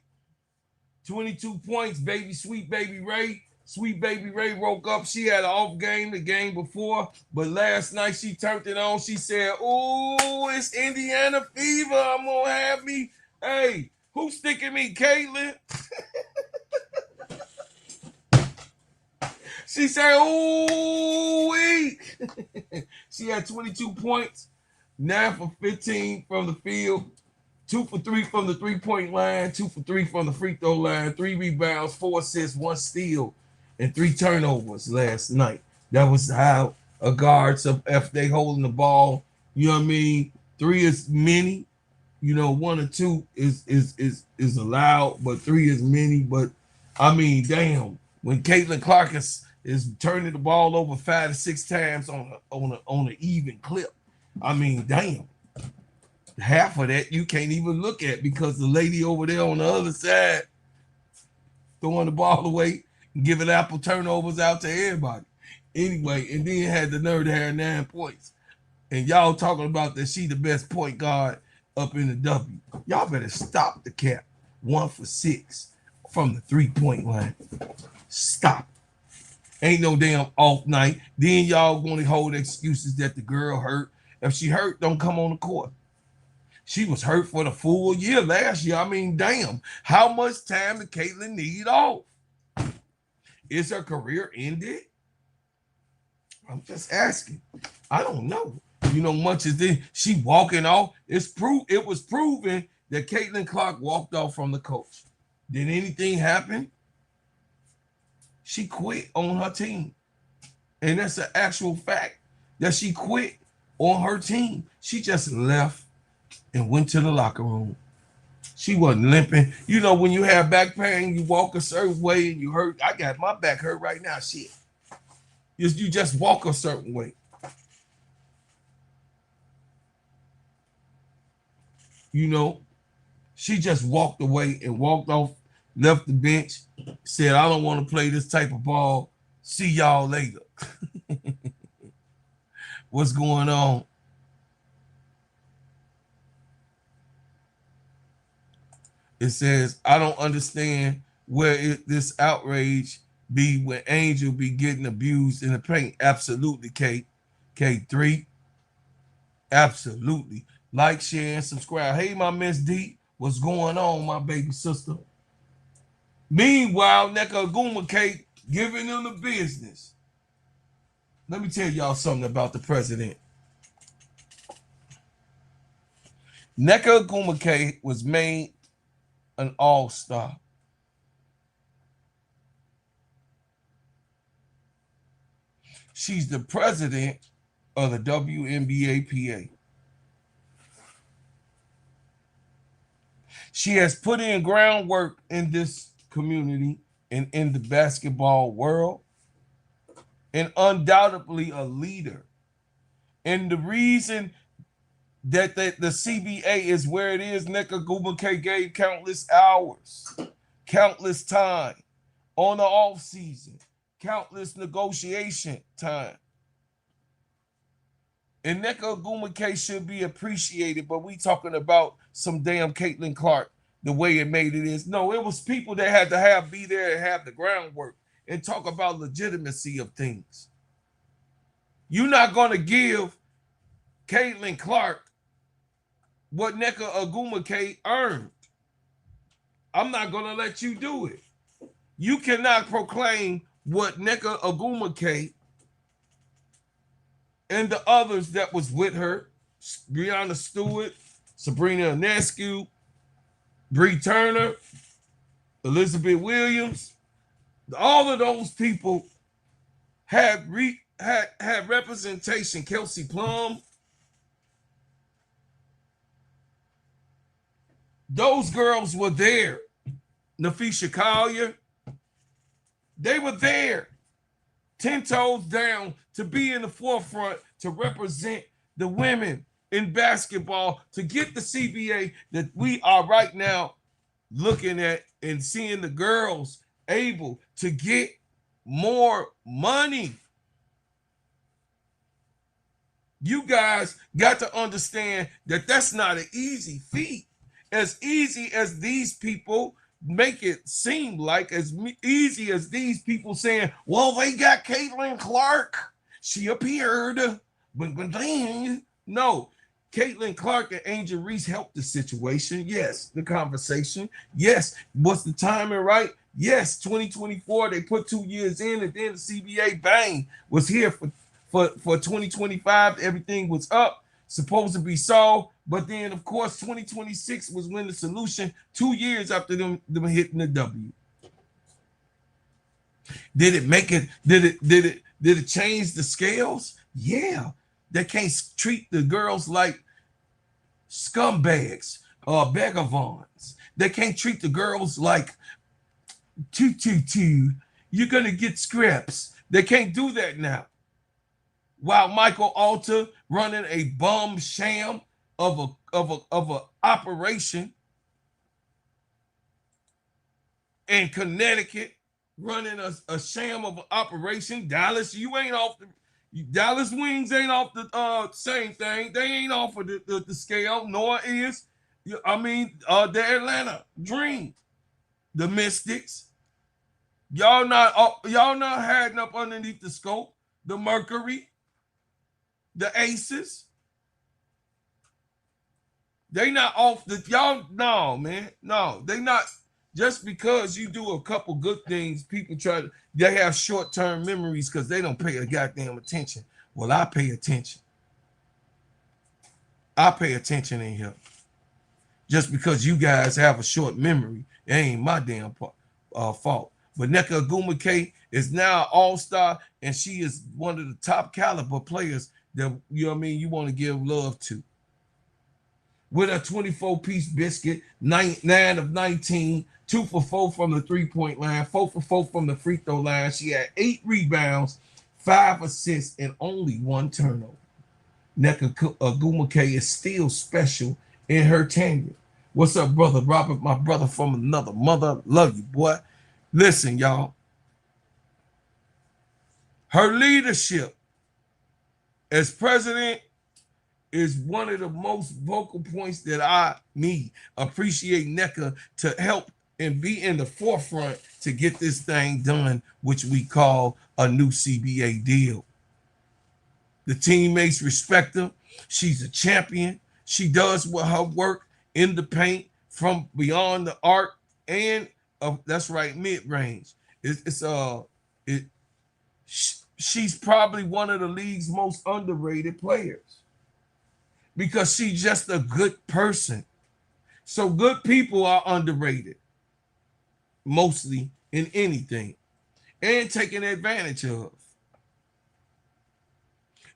22 points, baby, sweet baby Ray. Sweet baby Ray woke up. She had an off game the game before, but last night she turned it on. She said, "Ooh, it's Indiana fever. I'm gonna have me. Hey, who's sticking me, Caitlin?" She said, "Ooh." She had 22 points, 9 for 15 from the field, 2 for 3 from the three-point line, 2 for 3 from the free throw line, 3 rebounds, 4 assists, 1 steal, and 3 turnovers last night. That was how a guard, if they holding the ball, you know what I mean? 3 is many, 1 or 2 is allowed, but 3 is many. But I mean, damn, when Caitlin Clark is turning the ball over 5 to 6 times on an even clip, I mean, damn. Half of that you can't even look at because the lady over there on the other side throwing the ball away and giving apple turnovers out to everybody. Anyway, and then had the nerve to have 9 points. And y'all talking about that she the best point guard up in the W. Y'all better stop the cap. 1 for 6 from the three-point line. Stop. Ain't no damn off night. Then y'all going to hold excuses that the girl hurt. If she hurt, don't come on the court. She was hurt for the full year last year. I mean, damn. How much time did Caitlin need off? Is her career ended? I'm just asking. I don't know. Much as this, she walking off. It was proven that Caitlin Clark walked off from the coach. Did anything happen? She quit on her team. And that's an actual fact that she quit on her team. She just left and went to the locker room. She wasn't limping. You know, when you have back pain, you walk a certain way and you hurt. I got my back hurt right now. Shit. You just walk a certain way. You know, she just walked away and walked off, left the bench, said, I don't want to play this type of ball. See y'all later. What's going on? It says, I don't understand where this outrage be when Angel be getting abused in the paint. Absolutely, K3. Absolutely. Like, share, and subscribe. Hey, my Miss D, what's going on, my baby sister? Meanwhile, Nneka Ogwumike giving them the business. Let me tell y'all something about the president. Nneka Ogwumike was made an all-star. She's the president of the WNBA. She has put in groundwork in this community and in the basketball world, and undoubtedly a leader. And the reason that the CBA is where it is, Nneka Ogwumike gave countless hours, countless time on the off season, countless negotiation time. And Nneka Ogwumike should be appreciated, but we talking about some damn Caitlin Clark, the way it made it is. No, it was people that had to be there and have the groundwork and talk about legitimacy of things. You're not going to give Caitlin Clark what Nneka Ogwumike earned. I'm not going to let you do it. You cannot proclaim what Nneka Ogwumike and the others that was with her, Breonna Stewart, Sabrina Ionescu, Bree Turner, Elizabeth Williams, all of those people had representation. Kelsey Plum, those girls were there. Nafisha Collier, they were there, 10 toes down, to be in the forefront, to represent the women in basketball, to get the CBA that we are right now looking at and seeing the girls able to get more money. You guys got to understand that that's not an easy feat. As easy as these people make it seem like, as easy as these people saying, well, they got Caitlin Clark. She appeared. But dang. No, Caitlin Clark and Angel Reese helped the situation. Yes, the conversation. Yes, was the timing right? Yes, 2024, they put 2 years in, and then the CBA, bang, was here for 2025. Everything was up, supposed to be solved. But then, of course, 2026 was when the solution, 2 years after them hitting the W. Did it make it, did it change the scales? Yeah. They can't treat the girls like scumbags or vagabonds. They can't treat the girls like 222. You're gonna get scraps. They can't do that now. While Michael Alter running a bum sham of a operation in Connecticut, running a sham of an operation. Dallas, you ain't off the Dallas Wings ain't off the same thing. They ain't off of the scale, nor is the Atlanta Dream, the Mystics. Y'all not hiding up underneath the scope. The Mercury, the Aces. They not off the y'all. No, man. No, they not. Just because you do a couple good things, people they have short-term memories because they don't pay a goddamn attention. Well, I pay attention. I pay attention in here. Just because you guys have a short memory, it ain't my damn fault. But Nneka Ogwumike is now an all-star, and she is one of the top caliber players that you want to give love to. with a 24-piece biscuit, 9 of 19, 2 for 4 from the three-point line, 4 for 4 from the free throw line. She had 8 rebounds, 5 assists, and only 1 turnover. Nneka Ogwumike is still special in her tenure. What's up, brother Robert? My brother from another mother. Love you, boy. Listen, y'all. Her leadership as president is one of the most vocal points that I need. Appreciate Nneka to help and be in the forefront to get this thing done, which we call a new CBA deal. The teammates respect her. She's a champion. She does her work in the paint from beyond the arc and that's right, mid-range. She's probably one of the league's most underrated players because she's just a good person. So good people are underrated, mostly in anything, and taken advantage of.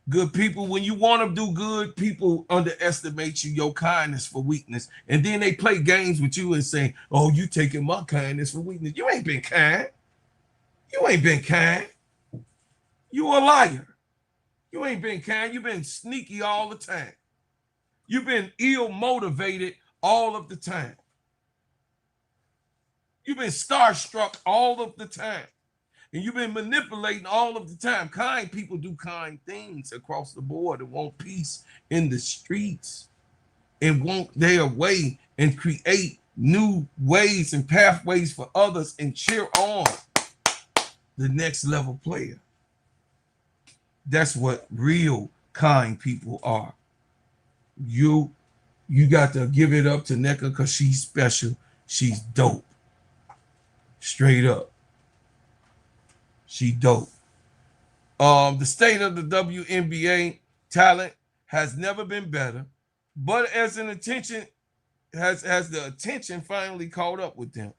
Good people, when you want to do good, people underestimate you, your kindness for weakness. And then they play games with you and say, oh, you taking my kindness for weakness. You ain't been kind. You ain't been kind. You a liar. You ain't been kind. You've been sneaky all the time. You've been ill-motivated all of the time. You've been starstruck all of the time. And you've been manipulating all of the time. Kind people do kind things across the board and want peace in the streets and want their way and create new ways and pathways for others and cheer on the next level player. That's what real kind people are. You got to give it up to Nneka because she's special. She's dope. Straight up. She dope. The state of the WNBA talent has never been better, but as an attention has the attention finally caught up with them.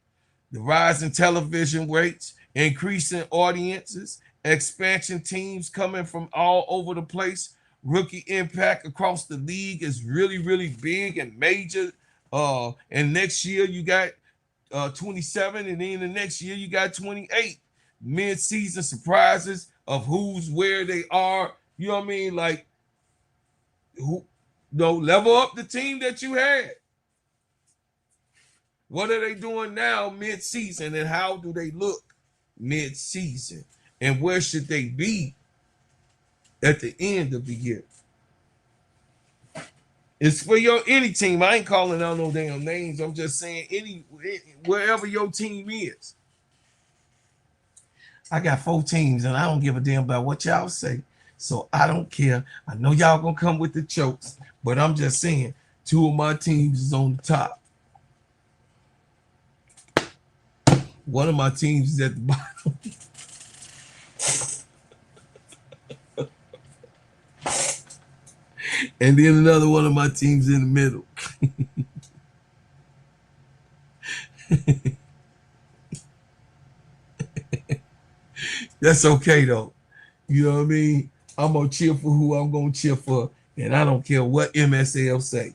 The rise in television rates, increasing audiences, expansion teams coming from all over the place. Rookie impact across the league is really, really big and major. And next year you got 27, and then the next year you got 28. Mid-season surprises of who's where they are. You know what I mean? Like, level up the team that you had. What are they doing now mid-season, and how do they look mid-season? And where should they be at the end of the year? It's for any team. I ain't calling out no damn names. I'm just saying wherever your team is. I got 4 teams, and I don't give a damn about what y'all say. So I don't care. I know y'all gonna come with the chokes, but I'm just saying 2 of my teams is on the top. One of my teams is at the bottom. And then another one of my teams in the middle. That's okay though. You know what I mean? I'm gonna cheer for who I'm gonna cheer for, and I don't care what MSL say.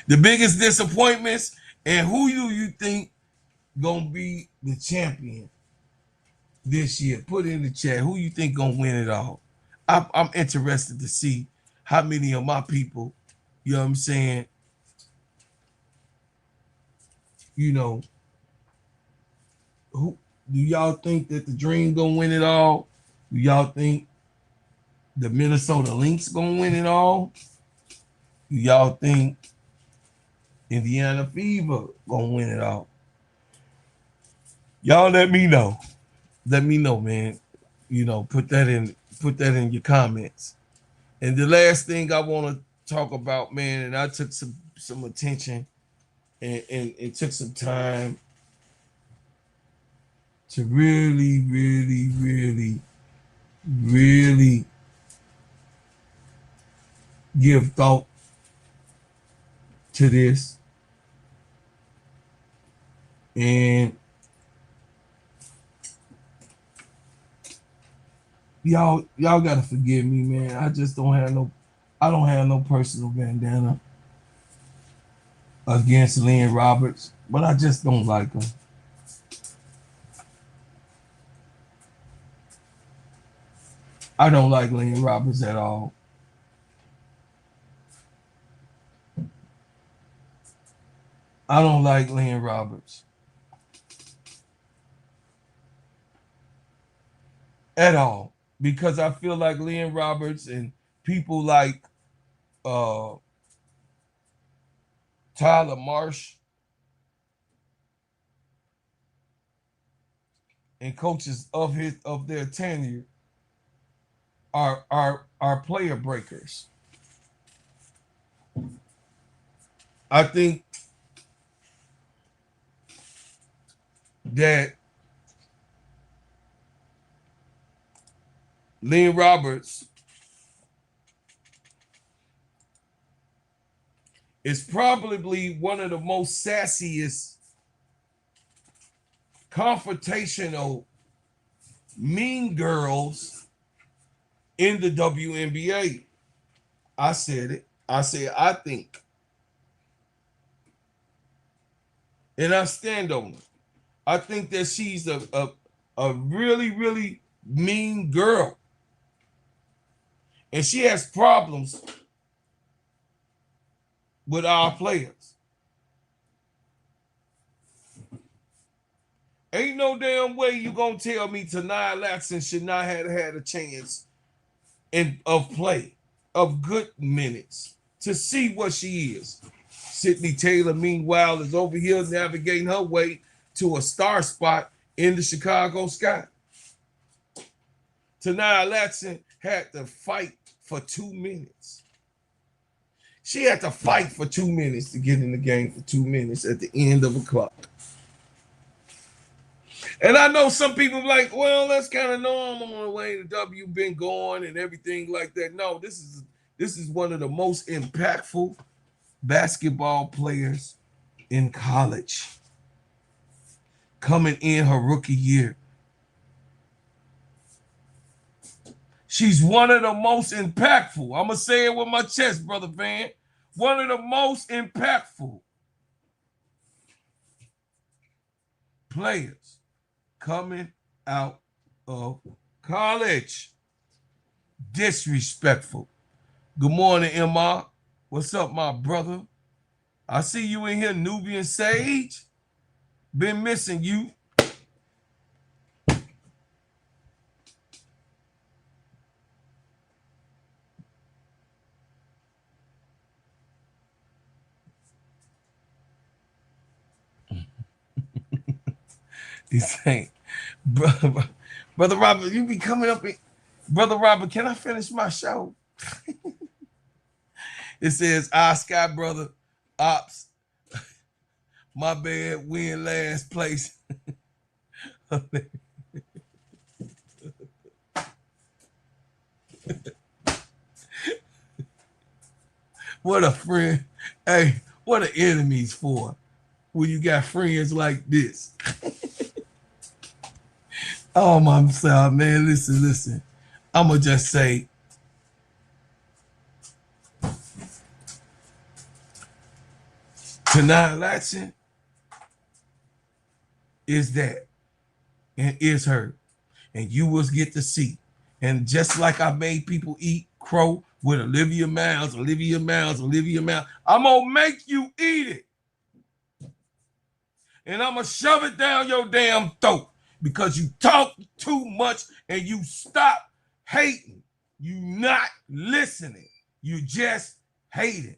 The biggest disappointments, and who do you think gonna be the champion this year? Put it in the chat. Who you think gonna win it all? I'm interested to see how many of my people, you know what I'm saying, you know, who do y'all think that the Dream gonna win it all? Do y'all think the Minnesota Lynx gonna win it all? Do y'all think Indiana Fever gonna win it all? Y'all let me know. Let me know, man. You know, put that in your comments. And the last thing I want to talk about, man, and I took some attention and took some time to really, really, really, really give thought to this. And y'all gotta forgive me, man. I just don't have no I don't have no personal bandana against Lynn Roberts, but I just don't like him. I don't like Lynn Roberts at all. I don't like Lynn Roberts at all, because I feel like Lynn Roberts and people like Tyler Marsh and coaches of their tenure are player breakers. I think that Lynn Roberts is probably one of the most sassiest, confrontational, mean girls in the WNBA. I said it. I said I think. And I stand on it. I think that she's a really, really mean girl. And she has problems with our players. Ain't no damn way you gonna tell me Taniya Latson should not have had a chance of play, of good minutes, to see what she is. Sydney Taylor, meanwhile, is over here navigating her way to a star spot in the Chicago Sky. Taniya Latson had to fight for 2 minutes. She had to fight for 2 minutes to get in the game for 2 minutes at the end of a clock. And I know some people like, well, that's kind of normal on the way the W been going and everything like that. No, this is one of the most impactful basketball players in college, coming in her rookie year. She's one of the most impactful. I'm going to say it with my chest, brother Van. One of the most impactful players coming out of college. Disrespectful. Good morning, Emma. What's up, my brother? I see you in here, Nubian Sage. Been missing you. He's saying, brother Robert, you be coming up. Brother Robert, can I finish my show? It says, Sky brother, Ops, my bad, win last place. What a friend. Hey, what are enemies for when you got friends like this? Oh, my God, man, listen. I'm going to just say, Taniya Latson is that and is her. And you will get to see. And just like I made people eat crow with Olivia Miles, I'm going to make you eat it. And I'm going to shove it down your damn throat because you talk too much and you stop hating. You not listening. You just hating.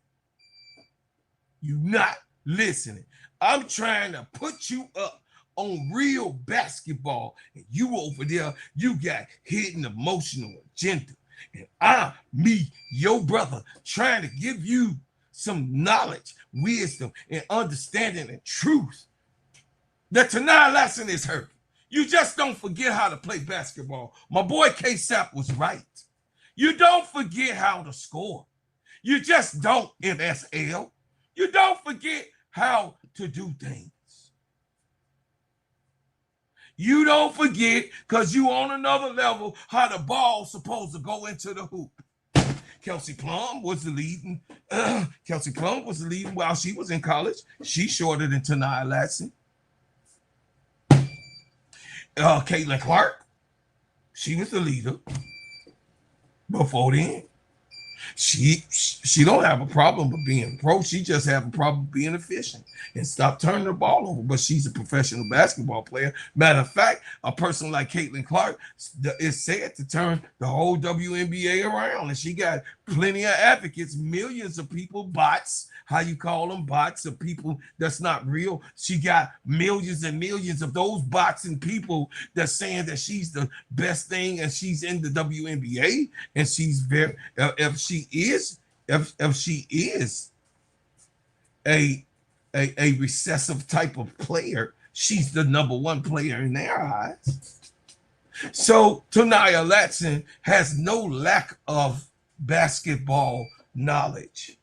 You not listening. I'm trying to put you up on real basketball, and you over there, you got hidden emotional agenda. And I'm your brother, trying to give you some knowledge, wisdom, and understanding and truth. That Taniya Latson is her. You just don't forget how to play basketball. My boy K-Sap was right. You don't forget how to score. You just don't, MSL. You don't forget how to do things. You don't forget, because you on another level, how the ball's supposed to go into the hoop. Kelsey Plum was the leading. Kelsey Plum was the leading while she was in college. She's shorter than Taniya Latson. Caitlin Clark, she was the leader before then. She don't have a problem with being pro. She just have a problem being efficient and stop turning the ball over. But she's a professional basketball player. Matter of fact, a person like Caitlin Clark is said to turn the whole WNBA around, and she got plenty of advocates, millions of people, bots. How you call them, bots, of people that's not real. She got millions and millions of those bots and people that's saying that she's the best thing and she's in the WNBA, and she's very if she is a recessive type of player, she's the number one player in their eyes. So Taniya Latson has no lack of basketball knowledge.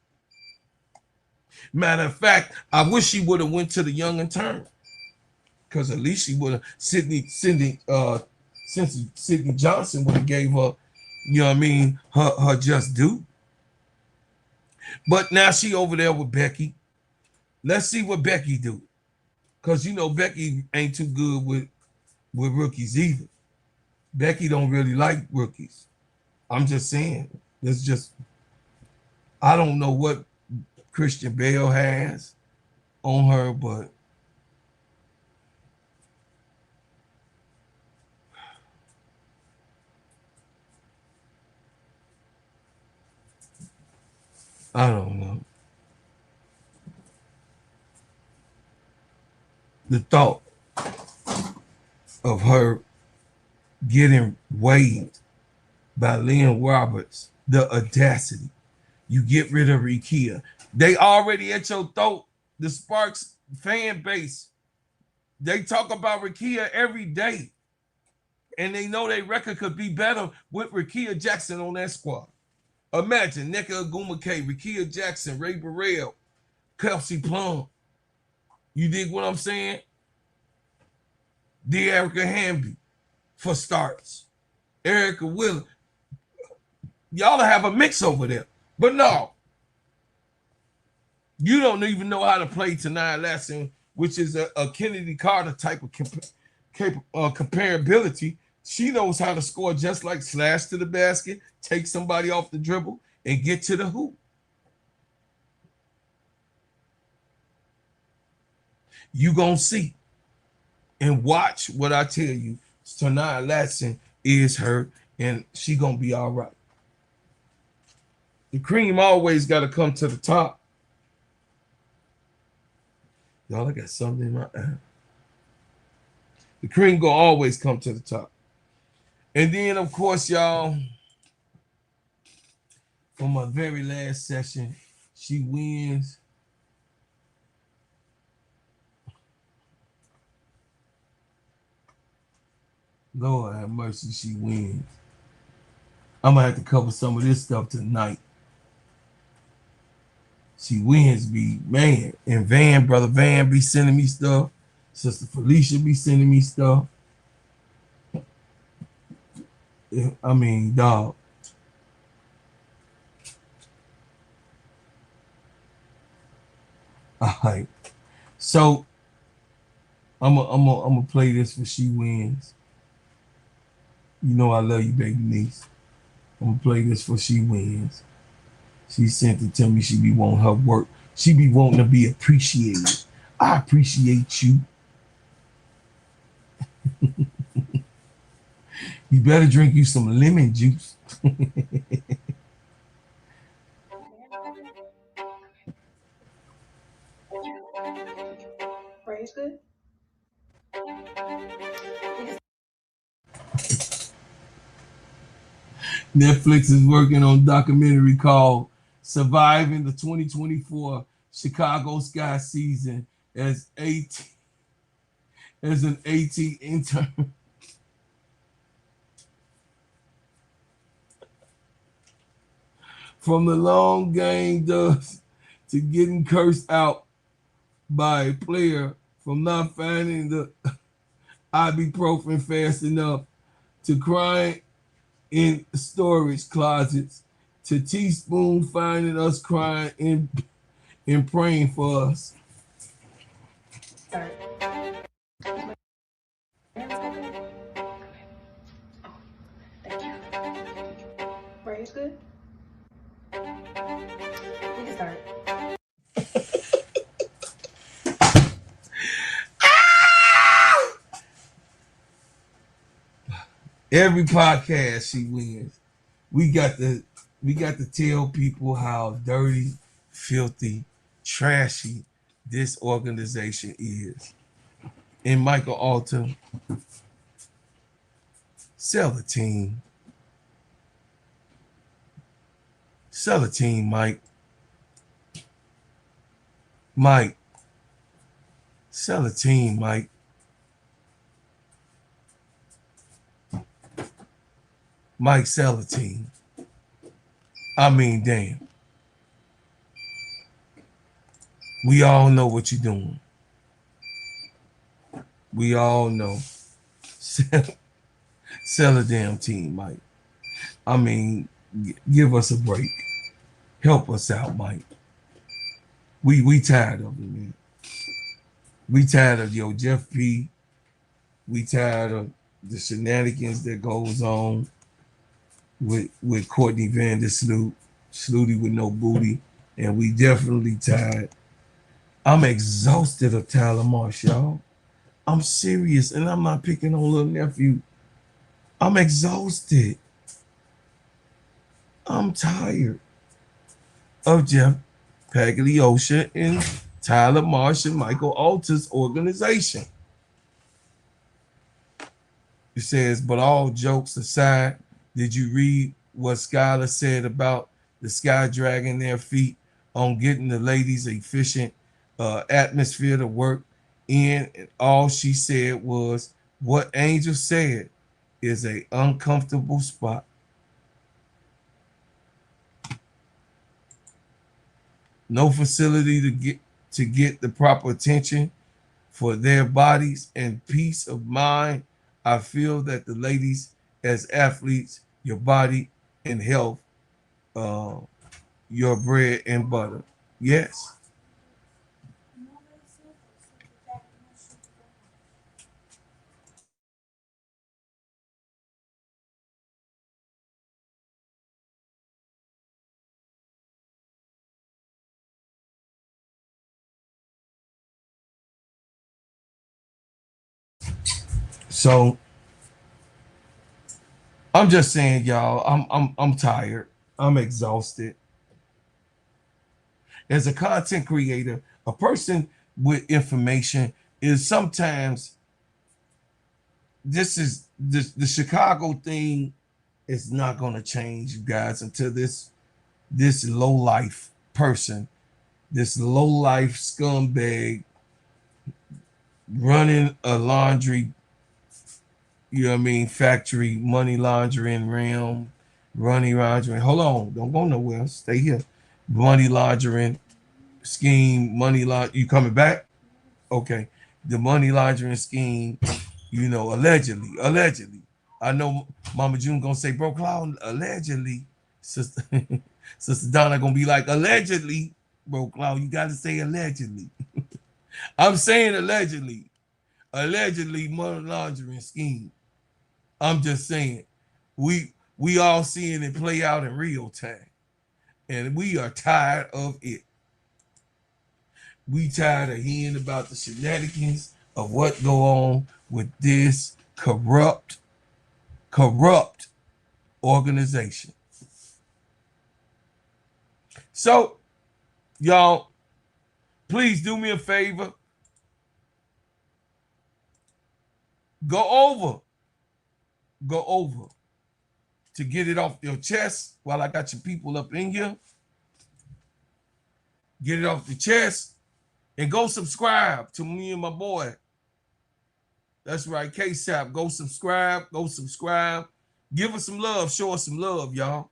Matter of fact, I wish she would have went to the young and turned, because at least she would have Sydney Johnson would have gave her, you know what I mean, her just due. But now she over there with Becky. Let's see what Becky do, because you know Becky ain't too good with rookies either. Becky don't really like rookies. I'm just saying. It's just, I don't know what Christian Bale has on her, but I don't know. The thought of her getting waived by Lynn Roberts, the audacity. You get rid of Rikia. They already at your throat. The Sparks fan base, they talk about Rikia every day. And they know their record could be better with Rikia Jackson on that squad. Imagine Nneka Ogwumike, Rikia Jackson, Ray Burrell, Kelsey Plum. You dig what I'm saying? De'Erica Hamby for starts. Erica Willis. Y'all have a mix over there. But no. You don't even know how to play Taniya Latson, which is a Kennedy Carter type of comparability. She knows how to score just like slash to the basket, take somebody off the dribble, and get to the hoop. You gonna see and watch what I tell you. Taniya Latson is her, and she gonna be all right. The cream always got to come to the top. Y'all, I got something in my eye. The cream gonna always come to the top. And then, of course, y'all, for my very last session, she wins. Lord have mercy, she wins. I'm going to have to cover some of this stuff tonight. She wins, man. And Brother Van be sending me stuff. Sister Felicia be sending me stuff. I mean, dog. All right. So I'm gonna play this for She Wins. You know I love you, baby niece. I'm gonna play this for She Wins. She sent it to me. She be wanting her work. She be wanting to be appreciated. I appreciate you. You better drink you some lemon juice. Praise good. Netflix is working on a documentary called Surviving the 2024 Chicago Sky season as an AT intern. From the long game dust to getting cursed out by a player, from not finding the ibuprofen fast enough to crying in storage closets to Teaspoon finding us crying and praying for us. Sorry. Thank you. Right, it's good? We can start. Every podcast she wins, we got to tell people how dirty, filthy, trashy this organization is. And Michael Alter, sell the team. Sell the team, Mike. Mike, sell the team, Mike. Mike, sell the team. I mean, damn. We all know what you're doing. We all know. Sell a damn team, Mike. I mean, give us a break. Help us out, Mike. We tired of it, man. We tired of your Jeff P. We tired of the shenanigans that goes on with Courtney Vandersloot, Snooty with no booty, and we definitely tired. I'm exhausted of Tyler Marsh, y'all. I'm serious, and I'm not picking on little nephew. I'm exhausted. I'm tired of Jeff Pagliosha and Tyler Marsh and Michael Alter's organization. It says, but all jokes aside, did you read what Skylar said about the Sky dragging their feet on getting the ladies efficient atmosphere to work in? And all she said was, what Angel said is a uncomfortable spot. No facility to get the proper attention for their bodies and peace of mind. I feel that the ladies as athletes, your body and health, your bread and butter. Yes. So I'm just saying, y'all, I'm tired. I'm exhausted. As a content creator, a person with information is sometimes the Chicago thing is not going to change, you guys, until this low life person, this low life scumbag running a laundry, you know what I mean, factory, money laundering realm, money laundering. Hold on, don't go nowhere. Stay here. Money laundering scheme, you coming back? Okay. The money laundering scheme, you know, allegedly. I know Mama June gonna say, bro, Cloud, allegedly. Sister Donna gonna be like, allegedly, bro, Cloud, you gotta say allegedly. I'm saying allegedly money laundering scheme. I'm just saying, we all seeing it play out in real time, and we are tired of it. We tired of hearing about the shenanigans of what go on with this corrupt organization. So, y'all, please do me a favor. Go over to get it off your chest while I got your people up in here. Get it off the chest and go subscribe to me and my boy. That's right, KSAP. Go subscribe. Give us some love. Show us some love, y'all.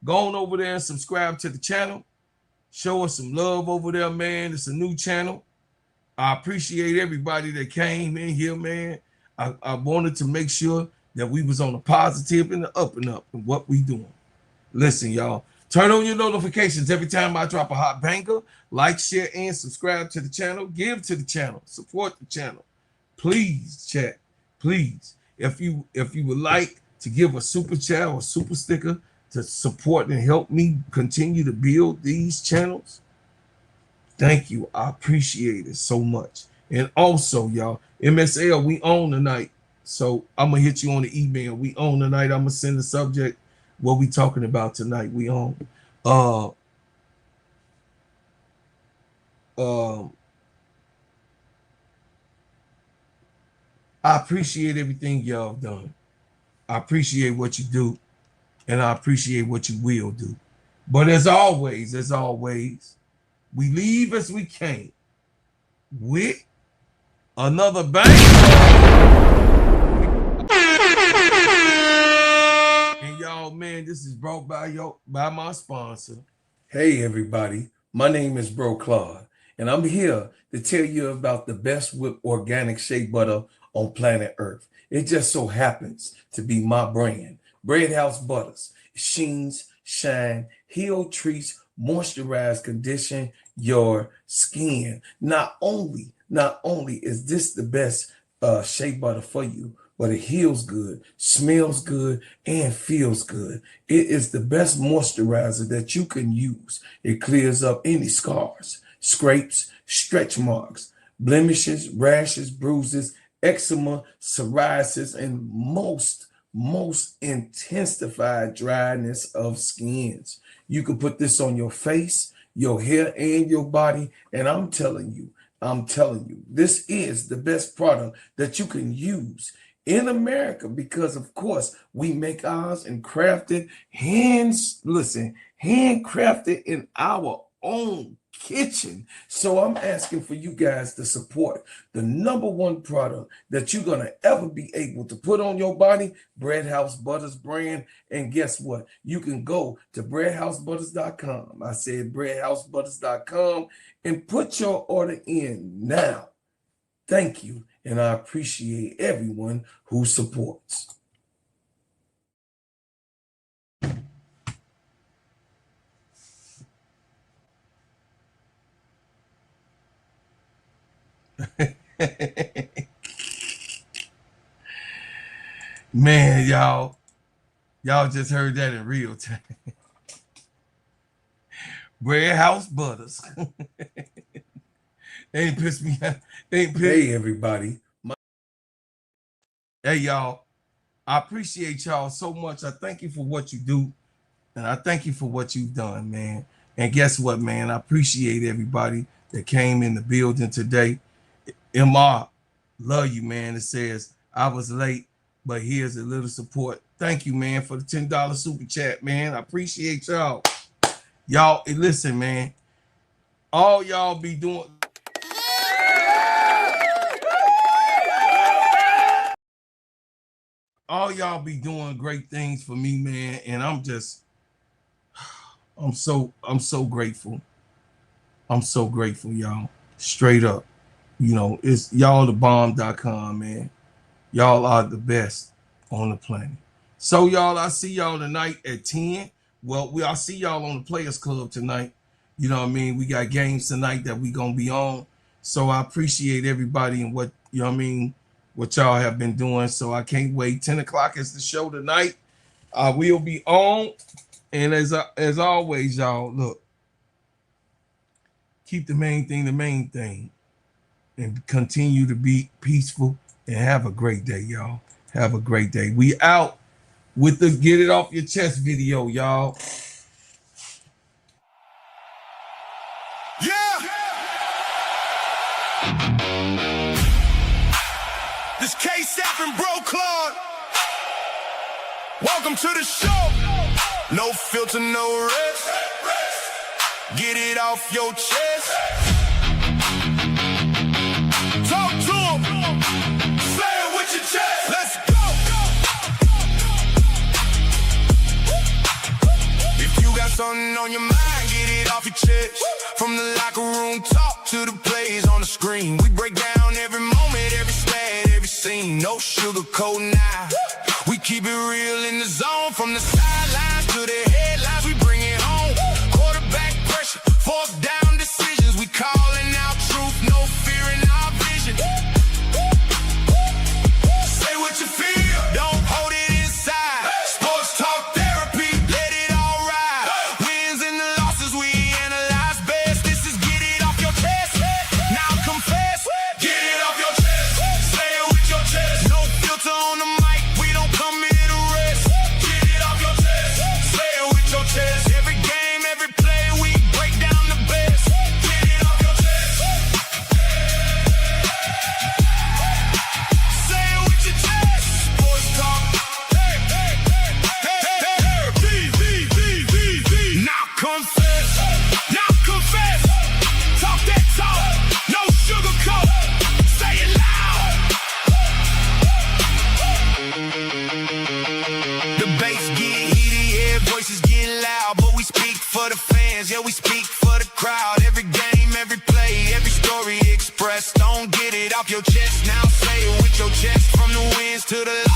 Go on over there and subscribe to the channel. Show us some love over there, man. It's a new channel. I appreciate everybody that came in here, man. I wanted to make sure that we was on the positive and the up and up in what we doing. Listen, y'all, Turn on your notifications every time I drop a hot banger. Like, share, and subscribe to the channel. Give to the channel. Support the channel. Please, chat. Please. If you would like to give a super chat or super sticker to support and help me continue to build these channels, thank you. I appreciate it so much. And also, y'all, MSL, we on tonight. So I'm going to hit you on the email. We on tonight. I'm going to send the subject. What we talking about tonight? We on. I appreciate everything y'all done. I appreciate what you do, and I appreciate what you will do. But as always, we leave as we came with another bang. And y'all, man, this is brought by my sponsor. Hey, everybody. My name is Bro Claude, and I'm here to tell you about the best whipped organic shea butter on planet Earth. It just so happens to be my brand, Bread House Butters. Sheens, shine, heal, treats, moisturize, condition your skin. Not only is this the best shea butter for you, but it heals good, smells good, and feels good. It is the best moisturizer that you can use. It clears up any scars, scrapes, stretch marks, blemishes, rashes, bruises, eczema, psoriasis, and most intensified dryness of skins. You can put this on your face, your hair, and your body, and I'm telling you, this is the best product that you can use in America, because of course we make ours and crafted handcrafted in our own kitchen. So I'm asking for you guys to support the #1 product that you're gonna ever be able to put on your body, Bread House Butters brand. And guess what? You can go to breadhousebutters.com. I said breadhousebutters.com and put your order in now. Thank you, and I appreciate everyone who supports. Man, y'all just heard that in real time. Bread House Butters. They ain't pissed me off. Hey, everybody. Hey, y'all. I appreciate y'all so much. I thank you for what you do, and I thank you for what you've done, man. And guess what, man? I appreciate everybody that came in the building today. MR, love you, man. It says, I was late, but here's a little support. Thank you, man, for the $10 super chat, man. I appreciate y'all. Y'all, listen, man. All y'all be doing... All y'all be doing great things for me, man. And I'm so grateful. I'm so grateful, y'all. Straight up. You know, it's y'all the bomb.com, man. Y'all are the best on the planet. So, y'all, I see y'all tonight at 10. Well, I'll see y'all on the Players Club tonight. You know what I mean? We got games tonight that we gonna be on. So I appreciate everybody and what, you know what I mean, what y'all have been doing. So I can't wait. 10 o'clock is the show tonight. We'll be on. And as always, y'all, look, keep the main thing. And continue to be peaceful and have a great day, y'all. Have a great day. We out with the Get It Off Your Chest video, y'all. Yeah! This K-Sap and Bro Claude. Welcome to the show. No filter, no rest. Get it off your chest. Talk to him. Say it with your chest. Let's go. If you got something on your mind, get it off your chest. From the locker room talk to the plays on the screen. We break down every moment, every stat, every scene. No sugarcoat now. We keep it real in the zone. From the sidelines to the headlines, we bring it home. Fourth down decisions, we calling out truth, no fear in our vision. Say what you feel, don't hold it inside. Sports talk therapy, let it all ride. Wins and the losses we analyze best. This is get it off your chest. Now confess, get it off your chest. Say it with your chest. No filter on the mic, we don't come here to rest. Get it off your chest. Say it with your chest. Every game, every play, we break down the best. Get it off your chest. Say it with your chest. Sports talk. Hey, hey, hey, hey, hey, hey. Now confess. Now confess. Talk that talk. No sugarcoat. Say it loud. The bass get heated, yeah, voices getting loud, but we speak for the fans, yeah, we speak for the crowd. Every game, every play, every story expressed. Don't get it off your chest, now say it with your chest. From the wins to the